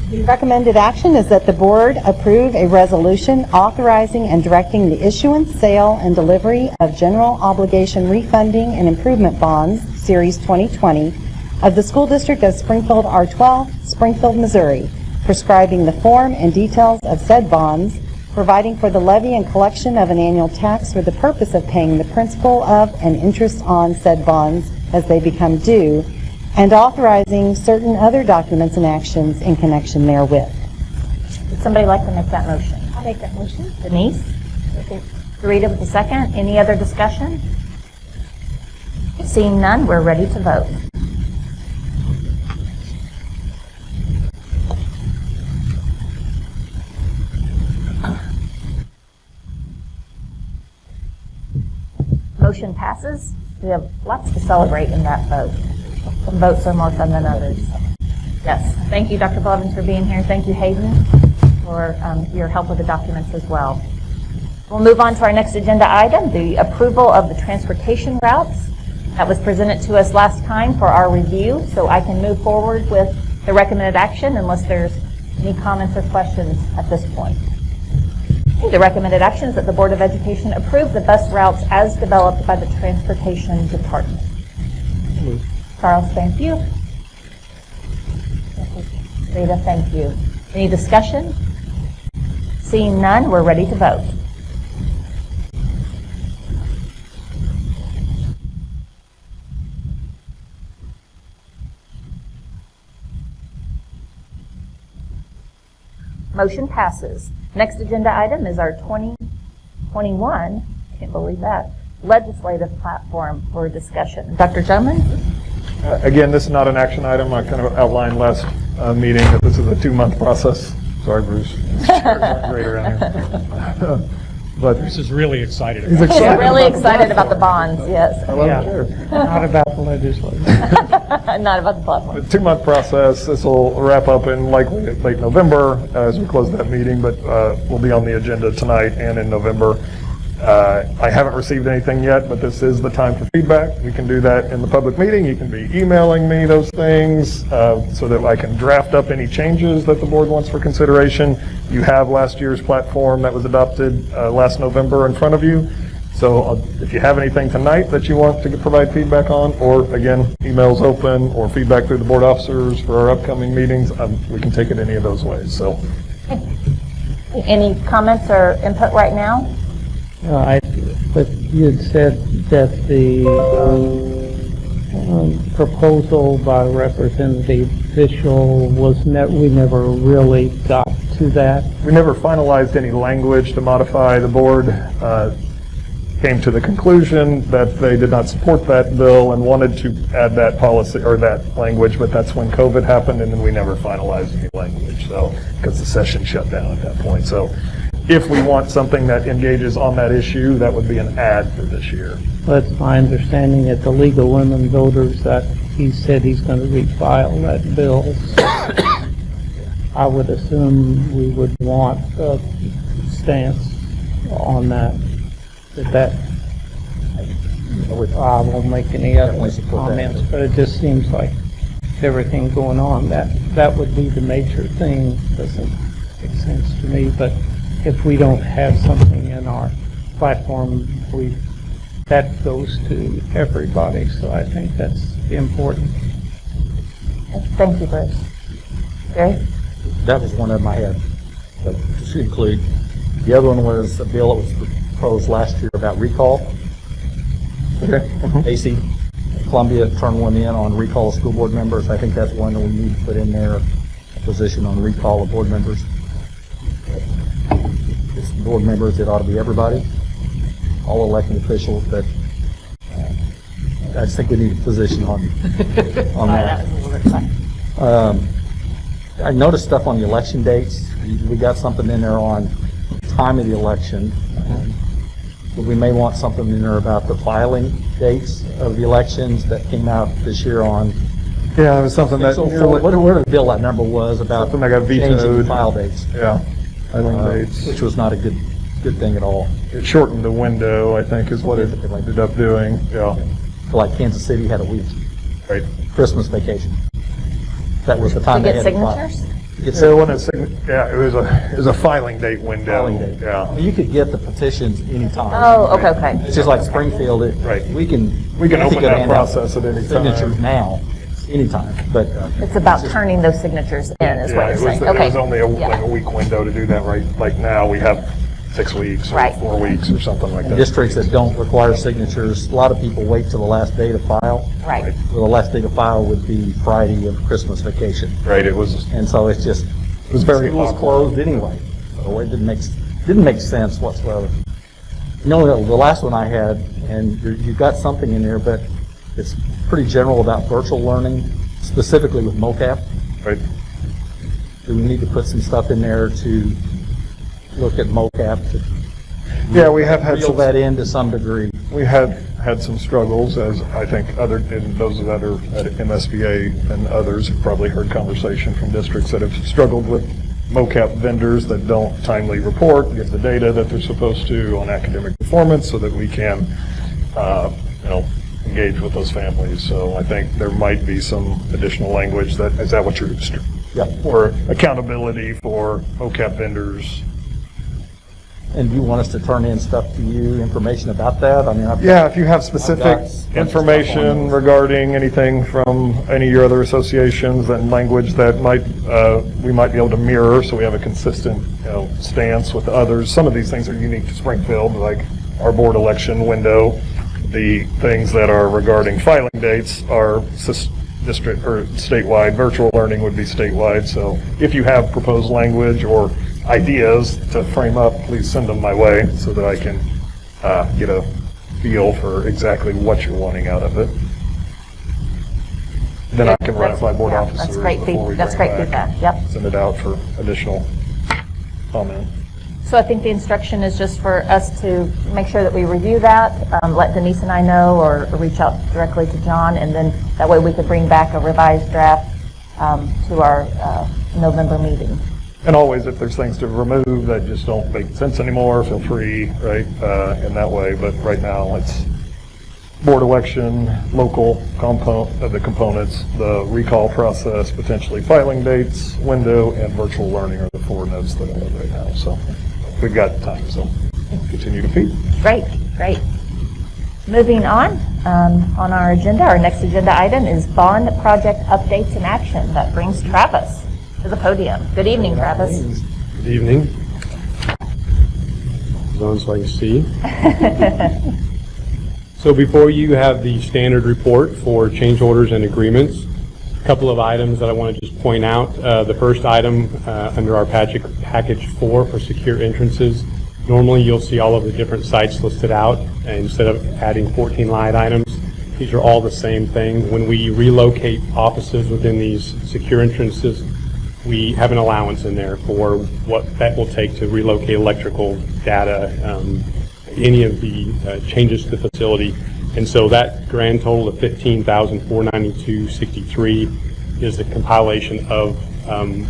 The recommended action is that the board approve a resolution authorizing and directing the issuance, sale, and delivery of general obligation refunding and improvement bonds, Series 2020, of the School District of Springfield R12, Springfield, Missouri, prescribing the form and details of said bonds, providing for the levy and collection of an annual tax for the purpose of paying the principal of and interest on said bonds as they become due, and authorizing certain other documents and actions in connection therewith. Would somebody like to make that motion? I'll make that motion. Denise? Rita with the second. Any other discussion? Seeing none, we're ready to vote. Motion passes. We have lots to celebrate in that vote. Some votes are more fun than others. Yes. Thank you, Dr. Blevins, for being here. Thank you, Hayden, for your help with the documents as well. We'll move on to our next agenda item, the approval of the transportation routes. That was presented to us last time for our review, so I can move forward with the recommended action unless there's any comments or questions at this point. The recommended action is that the Board of Education approve the bus routes as developed by the Transportation Department. Charles, thank you. Rita, thank you. Any discussion? Seeing none, we're ready to vote. Motion passes. Next agenda item is our 2021, can't believe that, legislative platform for discussion. Dr. Jumpman? Again, this is not an action item. I kind of outlined last meeting that this is a 2-month process. Sorry, Bruce. Great around here. But Bruce is really excited He's about it. excited Really excited about the bonds, yes. Not about the legislature. Not about the platform. A 2-month process. This will wrap up in likely late November as we close that meeting, but will be on the agenda tonight and in November. I haven't received anything yet, but this is the time for feedback. We can do that in the public meeting. You can be emailing me those things so that I can draft up any changes that the board wants for consideration. You have last year's platform that was adopted last November in front of you. So if you have anything tonight that you want to provide feedback on, or again, emails open or feedback through the board officers for our upcoming meetings, we can take it any of those ways. So, Any comments or input right now? But you had said that the proposal by Representative Fischel was we never really got to that. We never finalized any language to modify. The board came to the conclusion that they did not support that bill and wanted to add that policy or that language, but that's when COVID happened, and then we never finalized any language, so because the session shut down at that point. So if we want something that engages on that issue, that would be an add for this year. That's my understanding at the League of Women Voters that he said he's going to refile that bill. So I would assume we would want a stance on that. I won't make any other comments, but it just seems like everything going on, that would be the major thing. Doesn't make sense to me, but if we don't have something in our platform, that goes to everybody, so I think that's important. Thank you, Bruce. Gary? That was one of them I had to include. The other one was a bill that was proposed last year about recall. Okay. AC, Columbia turned one in on recall of school board members. I think that's one that we need to put in there, a position on recall of board members. It's board members, it ought to be everybody, all elected officials, but I just think we need a position on that. I noticed stuff on the election dates. We got something in there on time of the election. But we may want something in there about the filing dates of the elections that came out this year on. Yeah, it was something that. Whatever the bill that number was about. Something that got vetoed. Changing file dates. Yeah. Filing dates. Which was not a good thing at all. It shortened the window, I think, is what it ended up doing. Yeah. Like Kansas City had a week. Right. Christmas vacation. That was the time To they get had to file. signatures? It was a filing date window. Filing date. Yeah. You could get the petitions anytime. Oh, okay. It's just like Springfield. Right. We can open that process at any time. Signatures now, anytime, but. It's about turning those signatures in, is what you're saying. It Okay. was only like a week window to do that, right? Like now, we have 6 weeks or 4 weeks or something like that. Districts that don't require signatures, a lot of people wait till the last day to file. Right. Well, the last day to file would be Friday of Christmas vacation. Right, it was. And so it's just. It was very School was awkward. closed anyway, so it didn't make sense whatsoever. You know, the last one I had, and you've got something in there, but it's pretty general about virtual learning, specifically with MOCAP. Right. Do we need to put some stuff in there to look at MOCAP to Yeah, we have had reel that in to some degree? We have had some struggles, as I think those that are at MSBA and others have probably heard conversation from districts that have struggled with MOCAP vendors that don't timely report, give the data that they're supposed to on academic performance so that we can, engage with those families. So I think there might be some additional language is that what you're, yeah, or accountability for MOCAP vendors. And you want us to turn in stuff to you, information about that? I mean, Yeah, if you have specific information regarding anything from any of your other associations and language that we might be able to mirror, so we have a consistent, stance with others. Some of these things are unique to Springfield, like our board election window. The things that are regarding filing dates are district or statewide. Virtual learning would be statewide. So if you have proposed language or ideas to frame up, please send them my way so that I can get a feel for exactly what you're wanting out of it. Then I can run it by board officers. That's great feedback. Yep. Send it out for additional comment. So I think the instruction is just for us to make sure that we review that, let Denise and I know, or reach out directly to John, and then that way we could bring back a revised draft to our November meeting. And always, if there's things to remove that just don't make sense anymore, feel free, right, in that way. But right now, it's board election, local component of the components, the recall process, potentially filing dates, window, and virtual learning are the 4 notes that I have right now. So we've got time, so continue to feed. Great. Moving on our agenda, our next agenda item is bond project updates and action. That brings Travis to the podium. Good evening, Travis. Good evening. On so I can see. So before you have the standard report for change orders and agreements. A couple of items that I want to just point out. The first item under our package 4 for secure entrances. Normally you'll see all of the different sites listed out, and instead of adding 14 line items, these are all the same thing. When we relocate offices within these secure entrances, we have an allowance in there for what that will take to relocate electrical data, any of the changes to the facility. And so that grand total of $15,492.63 is a compilation of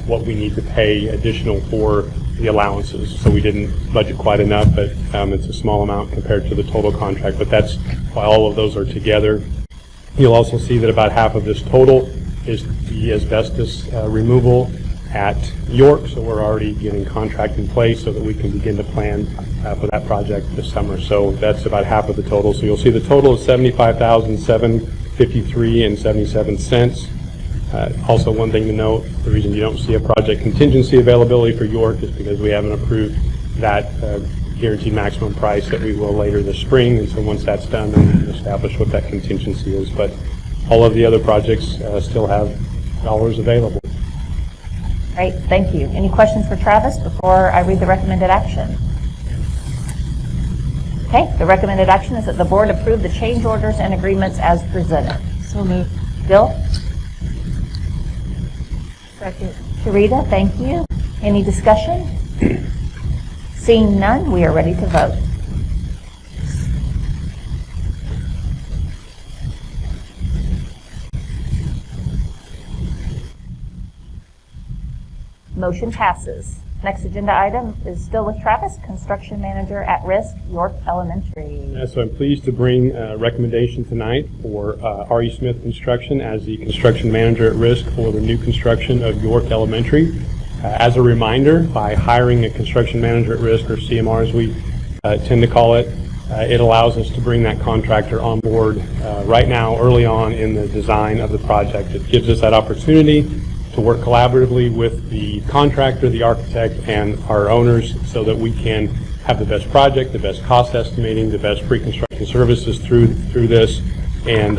what we need to pay additional for the allowances. So we didn't budget quite enough, but it's a small amount compared to the total contract. But that's why all of those are together. You'll also see that about half of this total is the asbestos removal at York, so we're already getting contract in place so that we can begin to plan for that project this summer. So that's about half of the total. So you'll see the total is $75,753.77. Also, one thing to note, the reason you don't see a project contingency availability for York is because we haven't approved that guaranteed maximum price that we will later this spring. And so once that's done, then we can establish what that contingency is. But all of the other projects still have dollars available. Great, thank you. Any questions for Travis before I read the recommended action? Okay, the recommended action is that the board approve the change orders and agreements as presented. So moved. Bill? Second. Sharita, thank you. Any discussion? Seeing none, we are ready to vote. Motion passes. Next agenda item is still with Travis, Construction Manager at Risk, York Elementary. So I'm pleased to bring a recommendation tonight for R.E. Smith Construction as the Construction Manager at Risk for the new construction of York Elementary. As a reminder, by hiring a Construction Manager at Risk, or CMR as we tend to call it, it allows us to bring that contractor on board right now, early on in the design of the project. It gives us that opportunity to work collaboratively with the contractor, the architect, and our owners so that we can have the best project, the best cost estimating, the best pre-construction services through this. And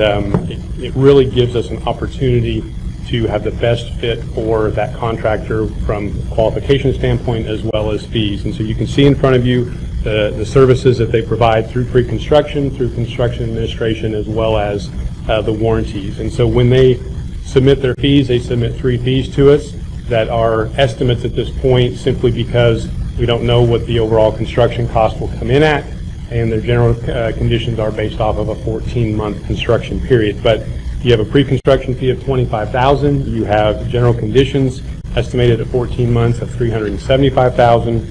it really gives us an opportunity to have the best fit for that contractor from a qualification standpoint as well as fees. And so you can see in front of you the services that they provide through pre-construction, through construction administration, as well as the warranties. And so when they submit their fees, they submit 3 fees to us that are estimates at this point simply because we don't know what the overall construction cost will come in at, and their general conditions are based off of a 14-month construction period. But you have a pre-construction fee of $25,000, you have general conditions estimated at 14 months of $375,000,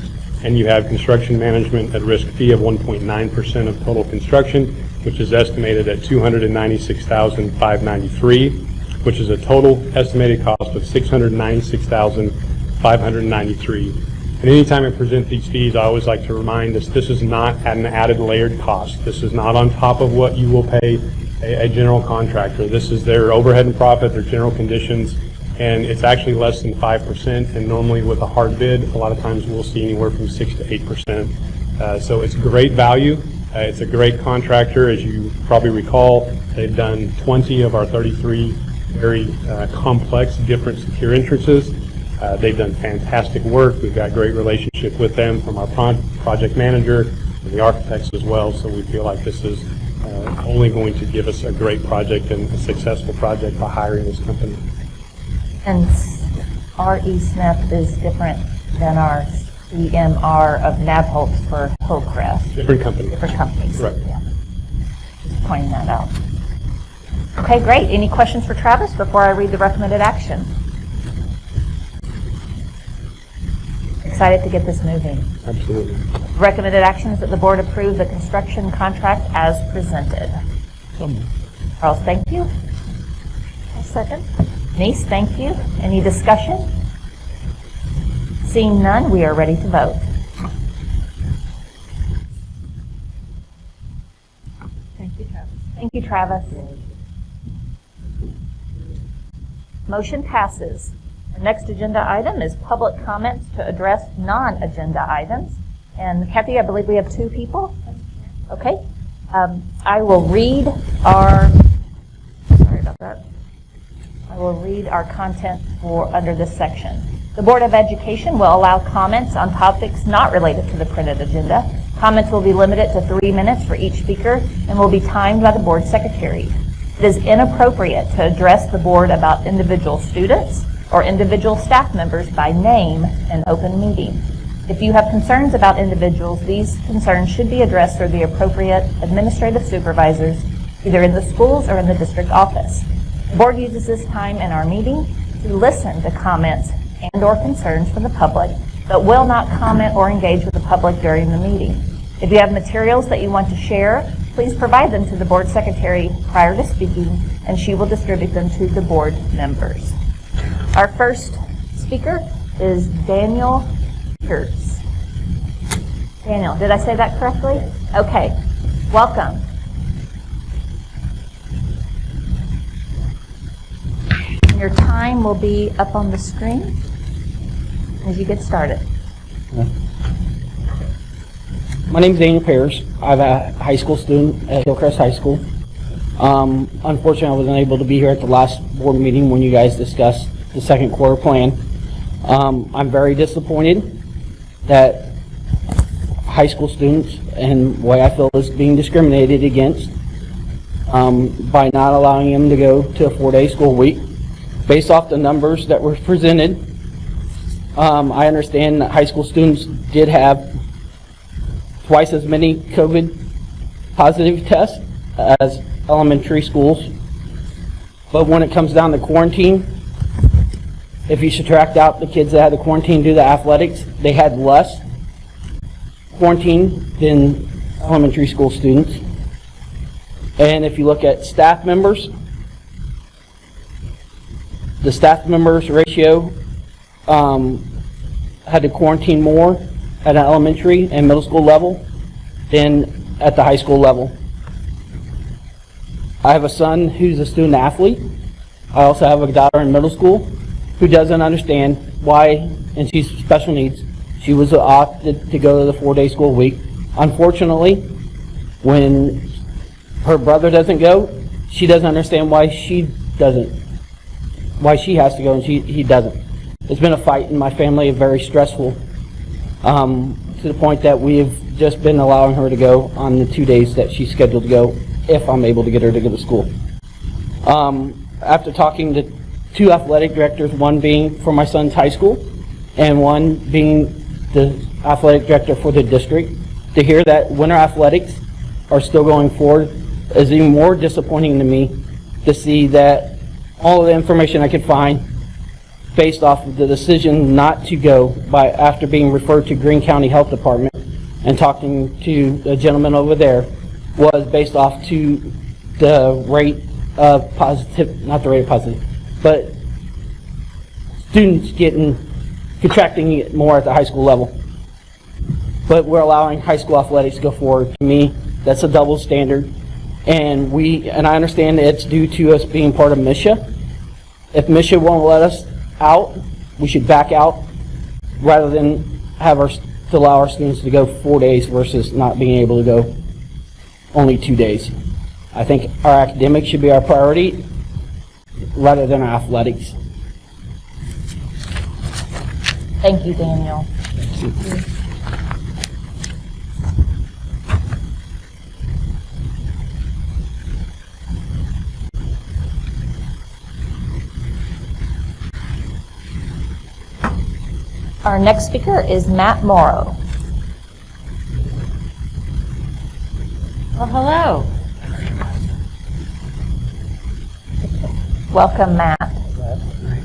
and you have construction management at risk fee of 1.9% of total construction, which is estimated at $296,593. which is a total estimated cost of $696,593. And anytime I present these fees, I always like to remind us this is not an added layered cost. This is not on top of what you will pay a general contractor. This is their overhead and profit, their general conditions, and it's actually less than 5%. And normally with a hard bid, a lot of times we'll see anywhere from 6 to 8%. So it's great value. It's a great contractor. As you probably recall, they've done 20 of our 33 very complex, different secure entrances. They've done fantastic work. We've got a great relationship with them from our project manager and the architects as well. So we feel like this is only going to give us a great project and a successful project by hiring this company. And R.E. Smith is different than our CMR of Nabholz for Hillcrest. Different company. Different companies. Right. Yeah. Just pointing that out. Okay, great. Any questions for Travis before I read the recommended action? Excited to get this moving. Absolutely. Recommended action is that the board approve the construction contract as presented. Charles, thank you. I'll second. Denise, thank you. Any discussion? Seeing none, we are ready to vote. Thank you, Travis. Thank you, Travis. Motion passes. Our next agenda item is public comments to address non-agenda items. And Kathy, I believe we have 2 people. Okay. I will read our, sorry about that. I will read our content for under this section. The Board of Education will allow comments on topics not related to the printed agenda. Comments will be limited to 3 minutes for each speaker and will be timed by the board secretary. It is inappropriate to address the board about individual students or individual staff members by name in open meeting. If you have concerns about individuals, these concerns should be addressed through the appropriate administrative supervisors, either in the schools or in the district office. The board uses this time in our meeting to listen to comments and or concerns from the public, but will not comment or engage with the public during the meeting. If you have materials that you want to share, please provide them to the board secretary prior to speaking, and she will distribute them to the board members. Our first speaker is Daniel Pierce. Daniel, did I say that correctly? Okay, welcome. And your time will be up on the screen as you get started. My name is Daniel Pierce. I'm a high school student at Hillcrest High School. Unfortunately, I wasn't able to be here at the last board meeting when you guys discussed the second quarter plan. I'm very disappointed that high school students and what I feel is being discriminated against by not allowing them to go to a 4-day school week. Based off the numbers that were presented, I understand that high school students did have twice as many COVID positive tests as elementary schools. But when it comes down to quarantine, if you subtract out the kids that had to quarantine due to athletics, they had less quarantine than elementary school students. And if you look at staff members, the staff members ratio had to quarantine more at an elementary and middle school level than at the high school level. I have a son who's a student athlete. I also have a daughter in middle school who doesn't understand why, and she's special needs, she was opted to go to the 4-day school week. Unfortunately, when her brother doesn't go, she doesn't understand why she has to go and he doesn't. It's been a fight in my family, very stressful, to the point that we've just been allowing her to go on the 2 days that she's scheduled to go, if I'm able to get her to go to school. After talking to 2 athletic directors, one being for my son's high school and one being the athletic director for the district, to hear that winter athletics are still going forward is even more disappointing to me, to see that all of the information I could find based off of the decision not to go after being referred to Greene County Health Department and talking to a gentleman over there was based off to the rate of positive, not the rate of positive, but students getting contracting it more at the high school level. But we're allowing high school athletics to go forward. To me, that's a double standard. And I understand it's due to us being part of MISHA. If MISHA won't let us out, we should back out rather than to allow our students to go 4 days versus not being able to go only 2 days. I think our academics should be our priority rather than our athletics. Thank you, Daniel. Our next speaker is Matt Morrow. Well, hello. Welcome, Matt.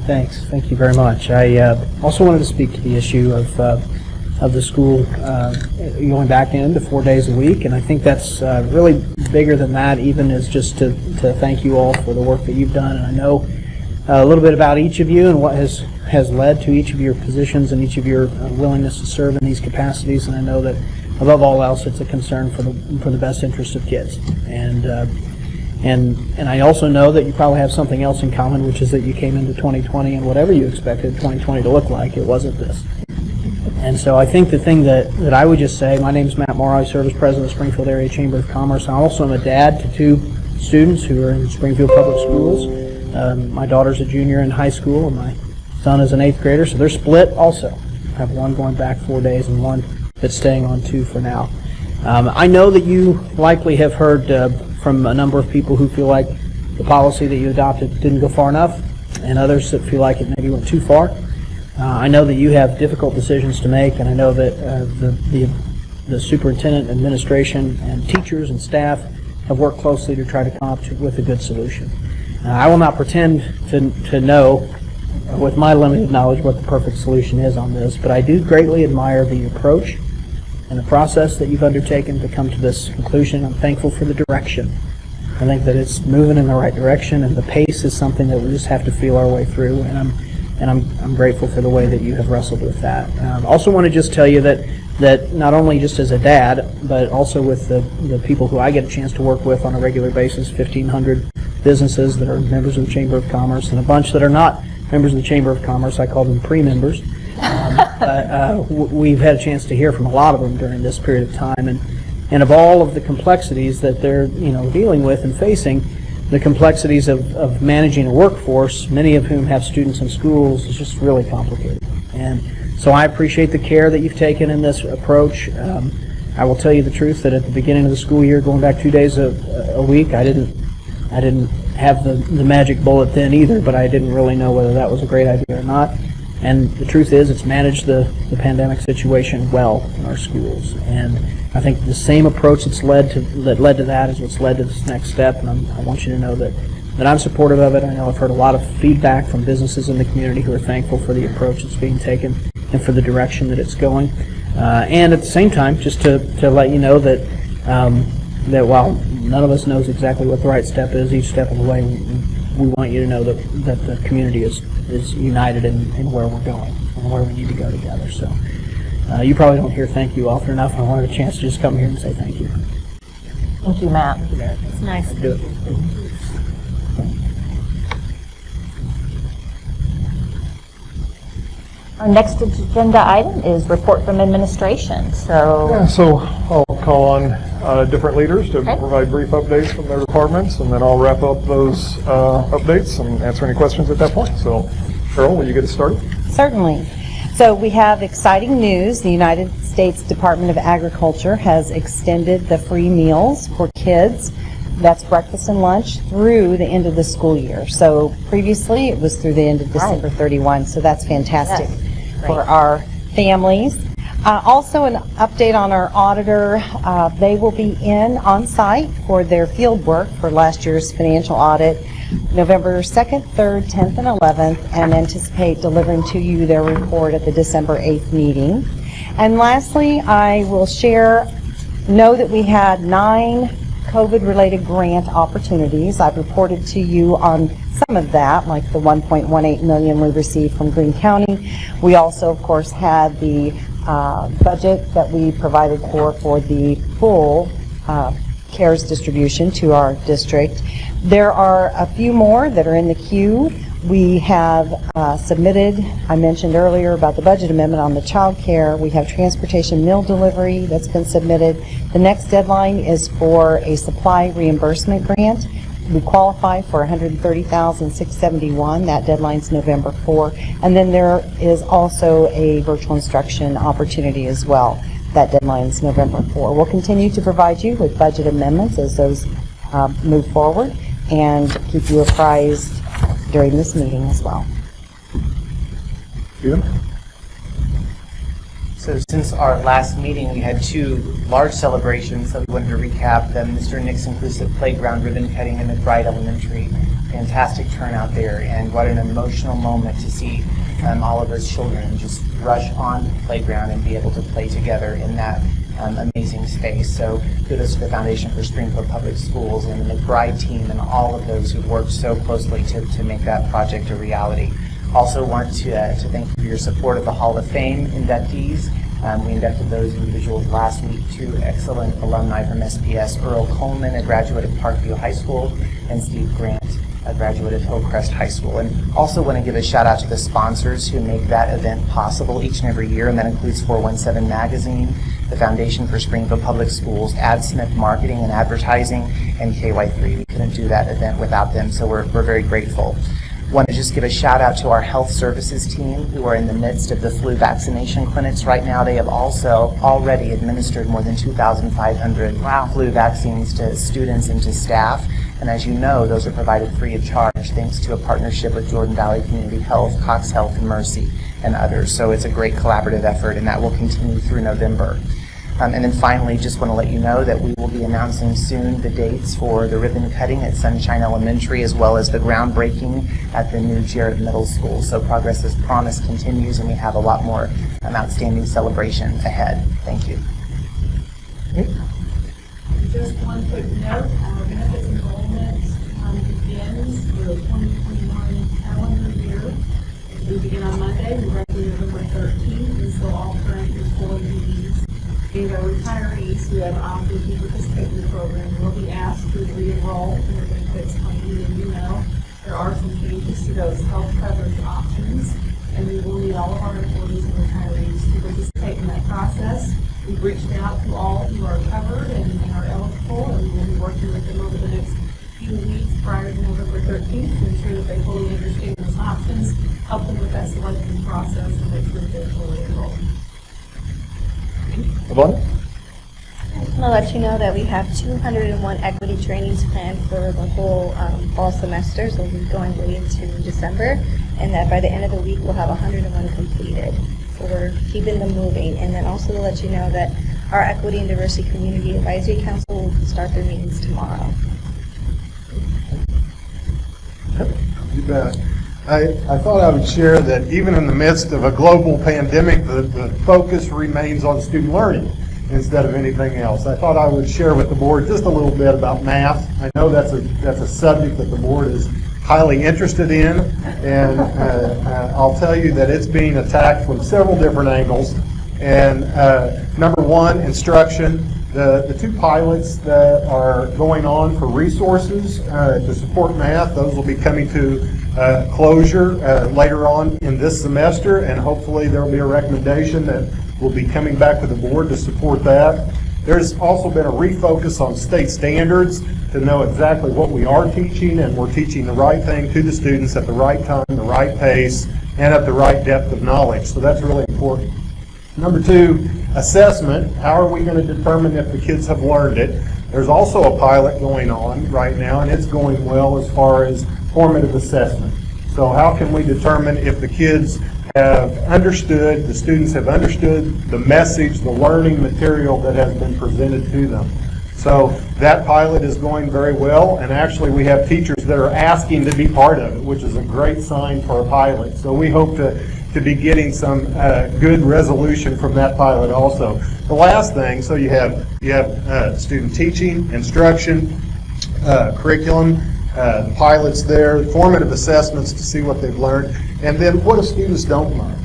Thanks. Thank you very much. I also wanted to speak to the issue of the school going back into 4 days a week, and I think that's really bigger than that, even as just to thank you all for the work that you've done. And I know a little bit about each of you and what has led to each of your positions and each of your willingness to serve in these capacities, and I know that above all else it's a concern for the best interest of kids. And I also know that you probably have something else in common, which is that you came into 2020 and whatever you expected 2020 to look like, it wasn't this. And so I think the thing that I would just say, my name is Matt Morrow, I serve as president of the Springfield Area Chamber of Commerce. I also am a dad to 2 students who are in Springfield Public Schools. My daughter's a junior in high school and my son is an 8th grader, so they're split also. I have one going back 4 days and one that's staying on 2 for now. I know that you likely have heard from a number of people who feel like the policy that you adopted didn't go far enough, and others that feel like it maybe went too far. I know that you have difficult decisions to make, and I know that the superintendent, administration, and teachers and staff have worked closely to try to come up with a good solution. I will not pretend to know, with my limited knowledge, what the perfect solution is on this, but I do greatly admire the approach and the process that you've undertaken to come to this conclusion. I'm thankful for the direction. I think that it's moving in the right direction, and the pace is something that we just have to feel our way through, and I'm grateful for the way that you have wrestled with that. Also want to just tell you that not only just as a dad, but also with the people who I get a chance to work with on a regular basis, 1,500 businesses that are members of the Chamber of Commerce, and a bunch that are not members of the Chamber of Commerce. I call them pre-members. We've had a chance to hear from a lot of them during this period of time, and of all of the complexities that they're dealing with and facing, the complexities of managing a workforce, many of whom have students in schools, is just really complicated. And so I appreciate the care that you've taken in this approach. I will tell you the truth that at the beginning of the school year, going back 2 days a week, I didn't have the magic bullet then either, but I didn't really know whether that was a great idea or not. And the truth is, it's managed the pandemic situation well in our schools. And I think the same approach that led to that is what's led to this next step. And I want you to know that I'm supportive of it. I know I've heard a lot of feedback from businesses in the community who are thankful for the approach that's being taken and for the direction that it's going. And at the same time, just to let you know that while none of us knows exactly what the right step is, each step of the way, we want you to know that the community is united in where we're going and where we need to go together. So you probably don't hear thank you often enough. I wanted a chance to just come here and say thank you. Thank you, Matt. It's nice. Do it. Our next agenda item is report from administration. So I'll call on different leaders to provide brief updates from their departments, and then I'll wrap up those updates and answer any questions at that point. So, Cheryl, will you get us started? Certainly. So we have exciting news. The United States Department of Agriculture has extended the free meals for kids. That's breakfast and lunch through the end of the school year. So previously it was through the end of December 31. So that's fantastic for our families. Also an update on our auditor. They will be on site for their field work for last year's financial audit, November 2nd, 3rd, 10th, and 11th, and anticipate delivering to you their report at the December 8th meeting. And lastly, I will know that we had 9 COVID-related grant opportunities. I've reported to you on some of that, like the $1.18 million we received from Greene County. We also, of course, had the budget that we provided for the full CARES distribution to our district. There are a few more that are in the queue. We have submitted, I mentioned earlier about the budget amendment on the child care. We have transportation meal delivery that's been submitted. The next deadline is for a supply reimbursement grant. We qualify for $130,671. That deadline's November 4. And then there is also a virtual instruction opportunity as well. That deadline's November 4. We'll continue to provide you with budget amendments as those move forward and keep you apprised during this meeting as well. So since our last meeting, we had two large celebrations that we wanted to recap. The Mr. Nix Inclusive Playground ribbon cutting in McBride Elementary. Fantastic turnout there, and what an emotional moment to see all of those children just rush on the playground and be able to play together in that amazing space. So kudos to the Foundation for Springfield Public Schools and the McBride team and all of those who worked so closely to make that project a reality. Also want to thank you for your support of the Hall of Fame inductees. We inducted those individuals last week, two excellent alumni from SPS, Earl Coleman, a graduate of Parkview High School, and Steve Grant, a graduate of Hillcrest High School. And also want to give a shout out to the sponsors who make that event possible each and every year, and that includes 417 Magazine, the Foundation for Springfield Public Schools, AdSmith Marketing and Advertising, and KY3. We couldn't do that event without them, so we're very grateful. Want to just give a shout out to our health services team who are in the midst of the flu vaccination clinics right now. They have also already administered more than 2,500 flu vaccines to students and to staff. And as you know, those are provided free of charge thanks to a partnership with Jordan Valley Community Health, Cox Health and Mercy, and others. So it's a great collaborative effort, and that will continue through November. And then finally, just want to let you know that we will be announcing soon the dates for the ribbon cutting at Sunshine Elementary, as well as the groundbreaking at the new Jarrett Middle School. So progress as promised continues, and we have a lot more outstanding celebration ahead. Thank you. Just one quick note, our benefits enrollment begins for the 2021 calendar year. We begin on Monday, we run through November 13th, and so all current employees and our retirees who have opted to participate in the program will be asked to re-enroll in their benefits plan. And you know, there are some changes to those health coverage options, and we will need all of our employees and retirees to participate in that process. We've reached out to all who are covered and are eligible, and we will be working with them over the next few weeks prior to November 13th to ensure that they fully understand those options, help them with that selection process, and make sure that they're fully enrolled. I want to let you know that we have 201 equity trainings planned for the whole fall semester, so we'll be going way into December, and that by the end of the week we'll have 101 completed. So we're keeping them moving. And then also to let you know that our Equity and Diversity Community Advisory Council will start their meetings tomorrow. You bet. I thought I would share that even in the midst of a global pandemic, the focus remains on student learning instead of anything else. I thought I would share with the board just a little bit about math. I know that's a subject that the board is highly interested in, and I'll tell you that it's being attacked from several different angles. And number one, instruction. The two pilots that are going on for resources to support math, those will be coming to closure later on in this semester, and hopefully there will be a recommendation that will be coming back to the board to support that. There's also been a refocus on state standards to know exactly what we are teaching, and we're teaching the right thing to the students at the right time, the right pace, and at the right depth of knowledge. So that's really important. Number two, assessment. How are we going to determine if the kids have learned it? There's also a pilot going on right now, and it's going well as far as formative assessment. So how can we determine if the kids have understood, the students have understood the message, the learning material that has been presented to them? So that pilot is going very well, and actually we have teachers that are asking to be part of it, which is a great sign for a pilot. So we hope to to be getting some good resolution from that pilot also. The last thing, so you have student teaching, instruction, curriculum, the pilots there, formative assessments to see what they've learned, and then what do students don't learn.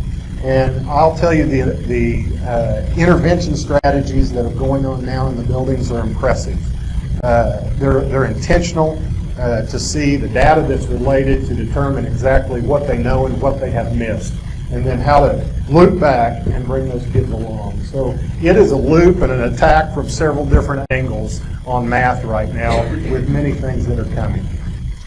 And I'll tell you, the intervention strategies that are going on now in the buildings are impressive. They're intentional to see the data that's related to determine exactly what they know and what they have missed, and then how to loop back and bring those kids along. So it is a loop and an attack from several different angles on math right now, with many things that are coming.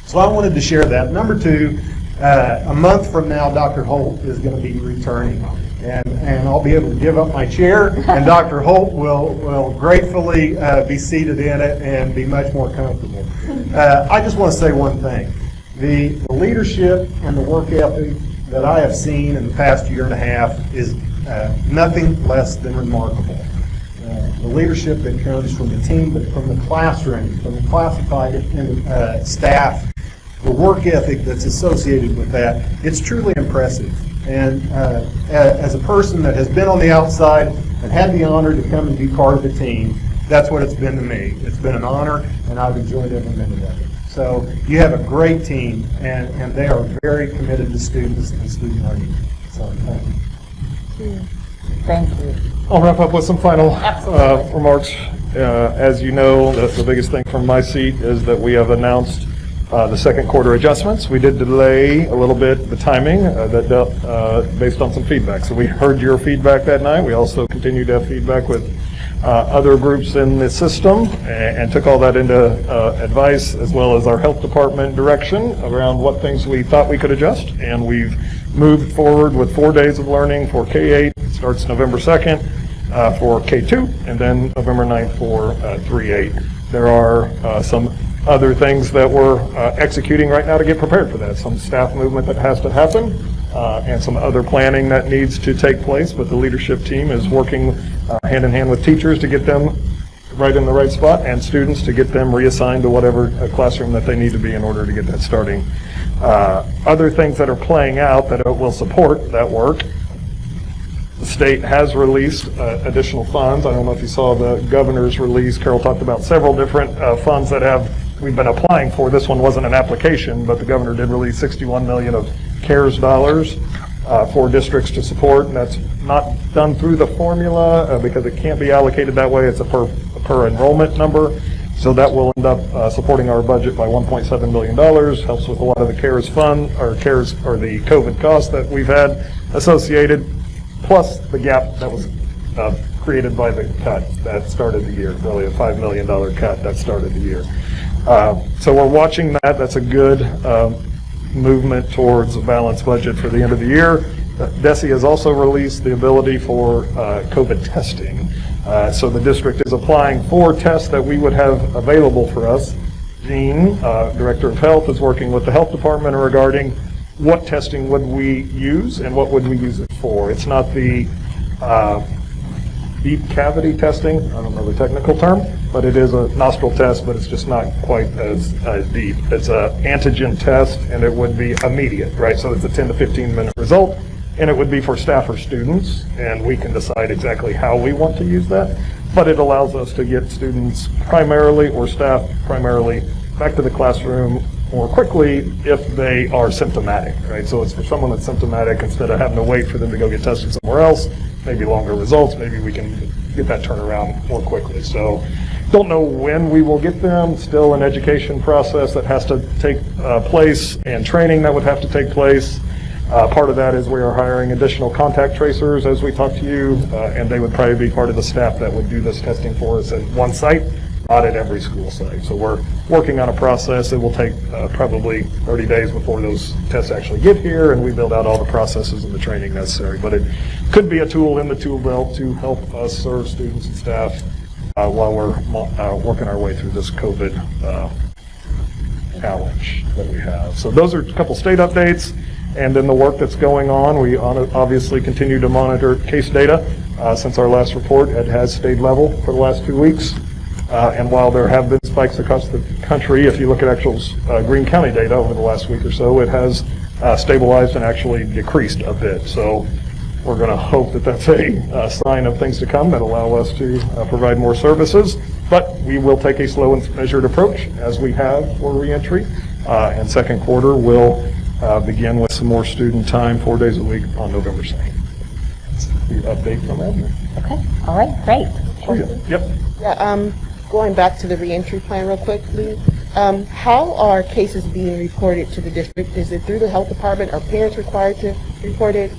So I wanted to share that. Number two, a month from now, Dr. Holt is going to be returning, and I'll be able to give up my chair, and Dr. Holt will gratefully be seated in it and be much more comfortable. I just want to say one thing. The leadership and the work ethic that I have seen in the past year and a half is nothing less than remarkable. The leadership that comes from the team, but from the classroom, from the classified staff, the work ethic that's associated with that, it's truly impressive. And as a person that has been on the outside and had the honor to come and be part of the team, that's what it's been to me. It's been an honor, and I've enjoyed every minute of it. So you have a great team, and they are very committed to students and student learning. So thank you. Thank you. I'll wrap up with some final remarks. As you know, the biggest thing from my seat is that we have announced the second quarter adjustments. We did delay a little bit the timing based on some feedback. So we heard your feedback that night. We also continue to have feedback with other groups in the system, and took all that into advice, as well as our health department direction around what things we thought we could adjust. And we've moved forward with 4 days of learning for K-8. It starts November 2nd for K-2, and then November 9th for 3-8. There are some other things that we're executing right now to get prepared for that. Some staff movement that has to happen, and some other planning that needs to take place, but the leadership team is working hand in hand with teachers to get them right in the right spot, and students to get them reassigned to whatever classroom that they need to be in order to get that starting. Other things that are playing out that will support that work. The state has released additional funds. I don't know if you saw the governor's release. Carol talked about several different funds that we've been applying for. This one wasn't an application, but the governor did release $61 million of CARES dollars for districts to support, and that's not done through the formula because it can't be allocated that way. It's a per enrollment number. So that will end up supporting our budget by $1.7 million, helps with a lot of the CARES fund, or the COVID costs that we've had associated, plus the gap that was created by the cut that started the year, really a $5 million cut that started the year. So we're watching that. That's a good movement towards a balanced budget for the end of the year. DESE has also released the ability for COVID testing. So the district is applying for tests that we would have available for us. Jean, Director of Health, is working with the Health Department regarding what testing would we use and what would we use it for. It's not the deep cavity testing, I don't know the technical term, but it is a nostril test, but it's just not quite as deep. It's an antigen test, and it would be immediate, right? So it's a 10 to 15 minute result, and it would be for staff or students, and we can decide exactly how we want to use that. But it allows us to get students primarily, or staff primarily, back to the classroom more quickly if they are symptomatic, right? So it's for someone that's symptomatic, instead of having to wait for them to go get tested somewhere else, maybe longer results, maybe we can get that turnaround more quickly. So don't know when we will get them, still an education process that has to take place, and training that would have to take place. Part of that is we are hiring additional contact tracers as we talk to you, and they would probably be part of the staff that would do this testing for us at one site, not at every school site. So we're working on a process. It will take probably 30 days before those tests actually get here, and we build out all the processes and the training necessary. But it could be a tool in the tool belt to help us serve students and staff while we're working our way through this COVID challenge that we have. So those are a couple state updates. And then the work that's going on, we obviously continue to monitor case data. Since our last report, it has stayed level for the last 2 weeks. And while there have been spikes across the country, if you look at actual Greene County data over the last week or so, it has stabilized and actually decreased a bit. So we're going to hope that that's a sign of things to come that allow us to provide more services. But we will take a slow and measured approach, as we have for reentry. And second quarter, we'll begin with some more student time, 4 days a week on November 2nd. That's the update from admin. Okay, all right, great. Yep. Yeah, going back to the reentry plan real quickly, how are cases being reported to the district? Is it through the health department? Are parents required to report it?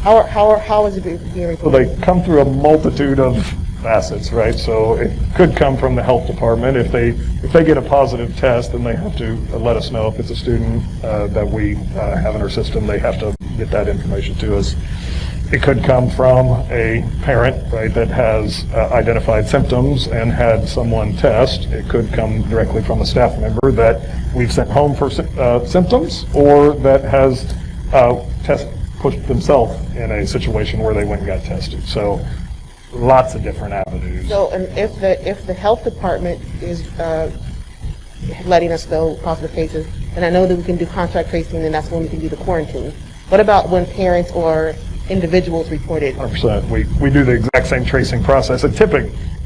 How is it being reported? So they come through a multitude of facets, right? So it could come from the health department. If they get a positive test, then they have to let us know. If it's a student that we have in our system, they have to get that information to us. It could come from a parent, right, that has identified symptoms and had someone test. It could come directly from a staff member that we've sent home for symptoms, or that has pushed themselves in a situation where they went and got tested. So lots of different avenues. So, and if the health department is letting us know positive cases, and I know that we can do contact tracing, and that's when we can do the quarantine. What about when parents or individuals report it? 100%. We do the exact same tracing process.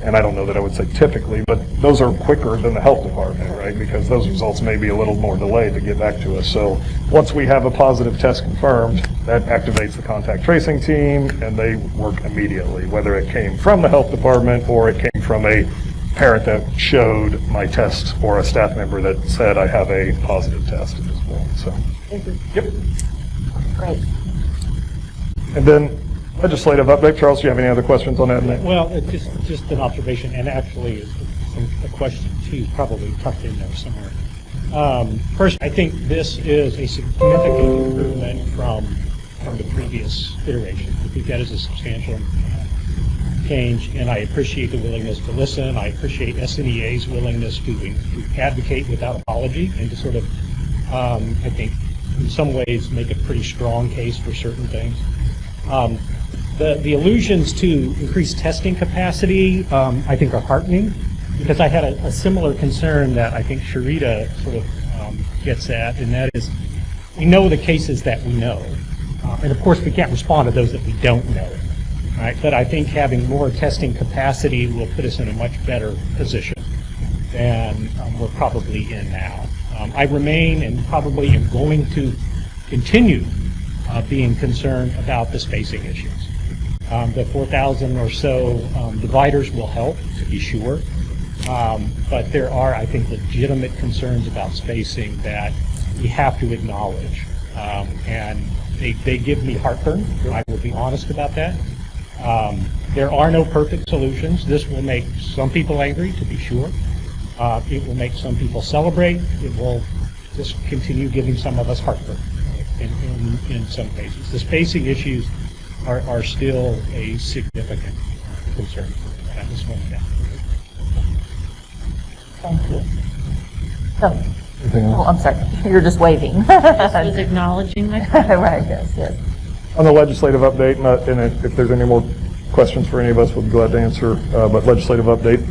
And I don't know that I would say typically, but those are quicker than the health department, right? Because those results may be a little more delayed to get back to us. So once we have a positive test confirmed, that activates the contact tracing team, and they work immediately, whether it came from the health department or it came from a parent that showed my test, or a staff member that said I have a positive test at this point. So, Thank you. Yep. Great. And then legislative update. Charles, do you have any other questions on that? Well, it's just an observation, and actually a question too, probably tucked in there somewhere. First, I think this is a significant improvement from the previous iteration. I think that is a substantial change, and I appreciate the willingness to listen. I appreciate SNEA's willingness to advocate without apology, and to sort of, I think, in some ways, make a pretty strong case for certain things. The allusions to increased testing capacity, I think, are heartening, because I had a similar concern that I think Sharita sort of gets at, and that is, we know the cases that we know, and of course we can't respond to those that we don't know, right? But I think having more testing capacity will put us in a much better position than we're probably in now. I remain, and probably am going to continue being concerned about the spacing issues. The 4,000 or so dividers will help, to be sure, but there are, I think, legitimate concerns about spacing that we have to acknowledge, and they give me heartburn. I will be honest about that. There are no perfect solutions. This will make some people angry, to be sure. It will make some people celebrate. It will just continue giving some of us heartburn in some cases. The spacing issues are still a significant concern at this moment. Thank you. Oh, I'm sorry. You're just waving. Just was acknowledging my Right, yes. On the legislative update, and if there's any more questions for any of us, we'll be glad to answer. But legislative update,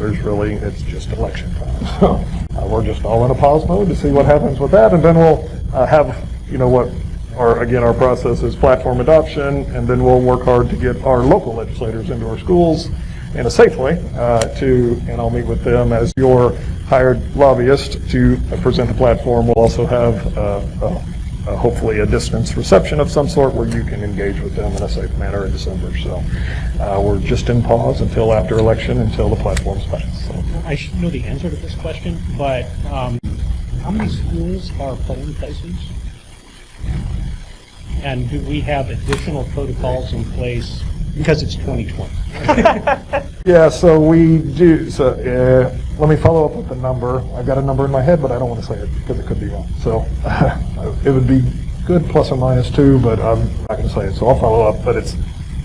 it's just election time. So we're just all in a pause mode to see what happens with that, and then we'll have, what our process is platform adoption, and then we'll work hard to get our local legislators into our schools in a safe way and I'll meet with them as your hired lobbyist to present the platform. We'll also have hopefully a distance reception of some sort where you can engage with them in a safe manner in December. So we're just in pause until after election, until the platform's passed. So. I should know the answer to this question, but how many schools are polling places? And do we have additional protocols in place because it's 2020? Yeah, so we do. So let me follow up with the number. I've got a number in my head, but I don't want to say it because it could be wrong. So it would be good plus or minus 2, but I'm not going to say it. So I'll follow up, but it's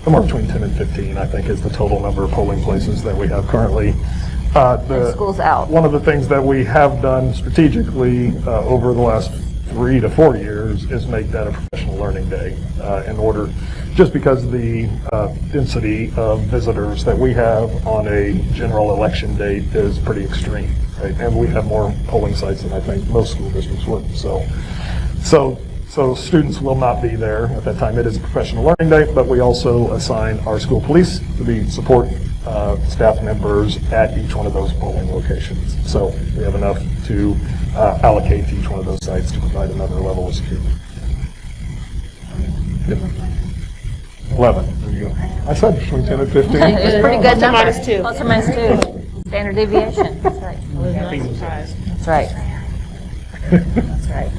somewhere between 10 and 15, I think, is the total number of polling places that we have currently. And schools out. One of the things that we have done strategically over the last 3 to 4 years is make that a professional learning day in order, just because the density of visitors that we have on a general election date is pretty extreme, right? And we have more polling sites than I think most school districts would. So So students will not be there at that time. It is a professional learning day, but we also assign our school police to be support staff members at each one of those polling locations. So we have enough to allocate to each one of those sites to provide another level of security. Yep. 11. There you go. I said between 10 and 15. It's a pretty good number. -2. Plus or minus 2. Standard deviation. That's right. That's right. That's right.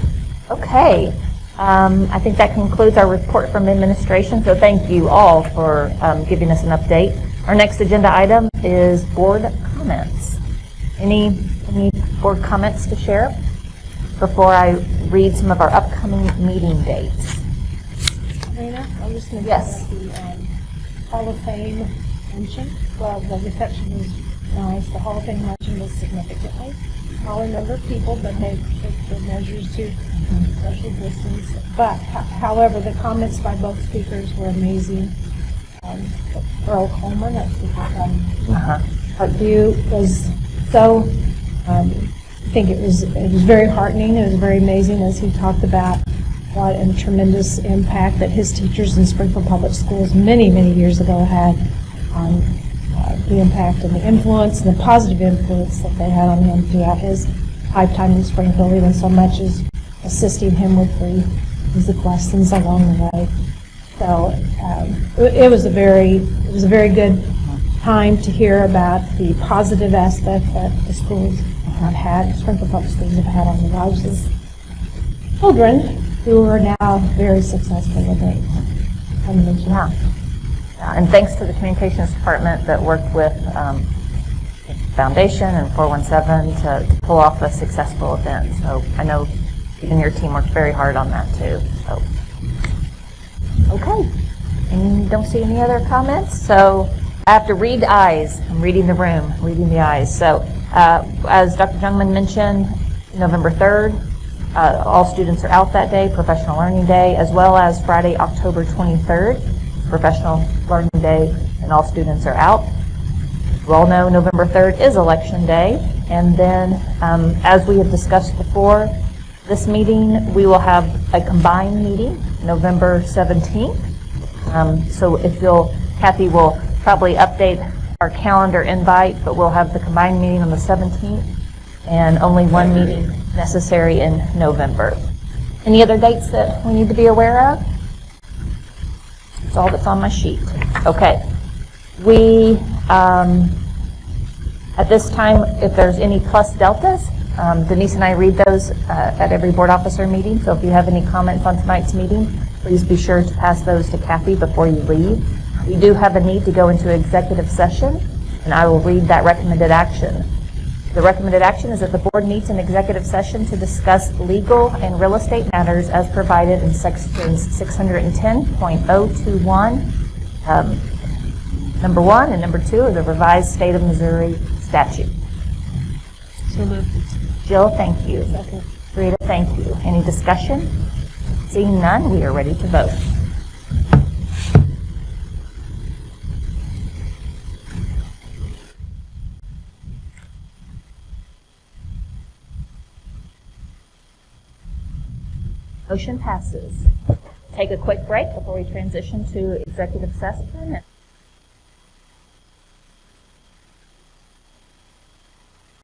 Okay. I think that concludes our report from administration, so thank you all for giving us an update. Our next agenda item is board comments. Any board comments to share before I read some of our upcoming meeting dates? Lena, I'm just going to Yes. the Hall of Fame mention. Well, the reception was nice. The Hall of Fame mention was significantly smaller number of people, but they took the measures to social distance. But, however, the comments by both speakers were amazing. Earl Coleman, that's part view, was so, I think it was very heartening. It was very amazing as he talked about what a tremendous impact that his teachers in Springfield Public Schools many, many years ago had on the impact and the influence and the positive influence that they had on him throughout his lifetime in Springfield, even so much as assisting him with the music lessons along the way. So it was a very good time to hear about the positive aspect that the schools have had, Springfield Public Schools have had on the lives of children who are now very successful with it. Yeah. And thanks to the communications department that worked with Foundation and 417 to pull off a successful event. So I know even your team worked very hard on that too. So. Okay. And don't see any other comments? So I have to read eyes. I'm reading the room, reading the eyes. So as Dr. Jungman mentioned, November 3rd, all students are out that day, Professional Learning Day, as well as Friday, October 23rd, Professional Learning Day, and all students are out. You all know November 3rd is Election Day. And then, as we have discussed before, this meeting, we will have a combined meeting, November 17th. So if Kathy will probably update our calendar invite, but we'll have the combined meeting on the 17th and only one meeting necessary in November. Any other dates that we need to be aware of? That's all that's on my sheet. Okay. We, at this time, if there's any plus deltas, Denise and I read those at every board officer meeting, so if you have any comments on tonight's meeting, please be sure to pass those to Kathy before you leave. We do have a need to go into executive session, and I will read that recommended action. The recommended action is that the board meets in executive session to discuss legal and real estate matters as provided in sections 610.021, number 1 and number 2 of the revised state of Missouri statute. So moved. Jill, thank you. Rita, thank you. Any discussion? Seeing none, we are ready to vote. Motion passes. Take a quick break before we transition to executive session.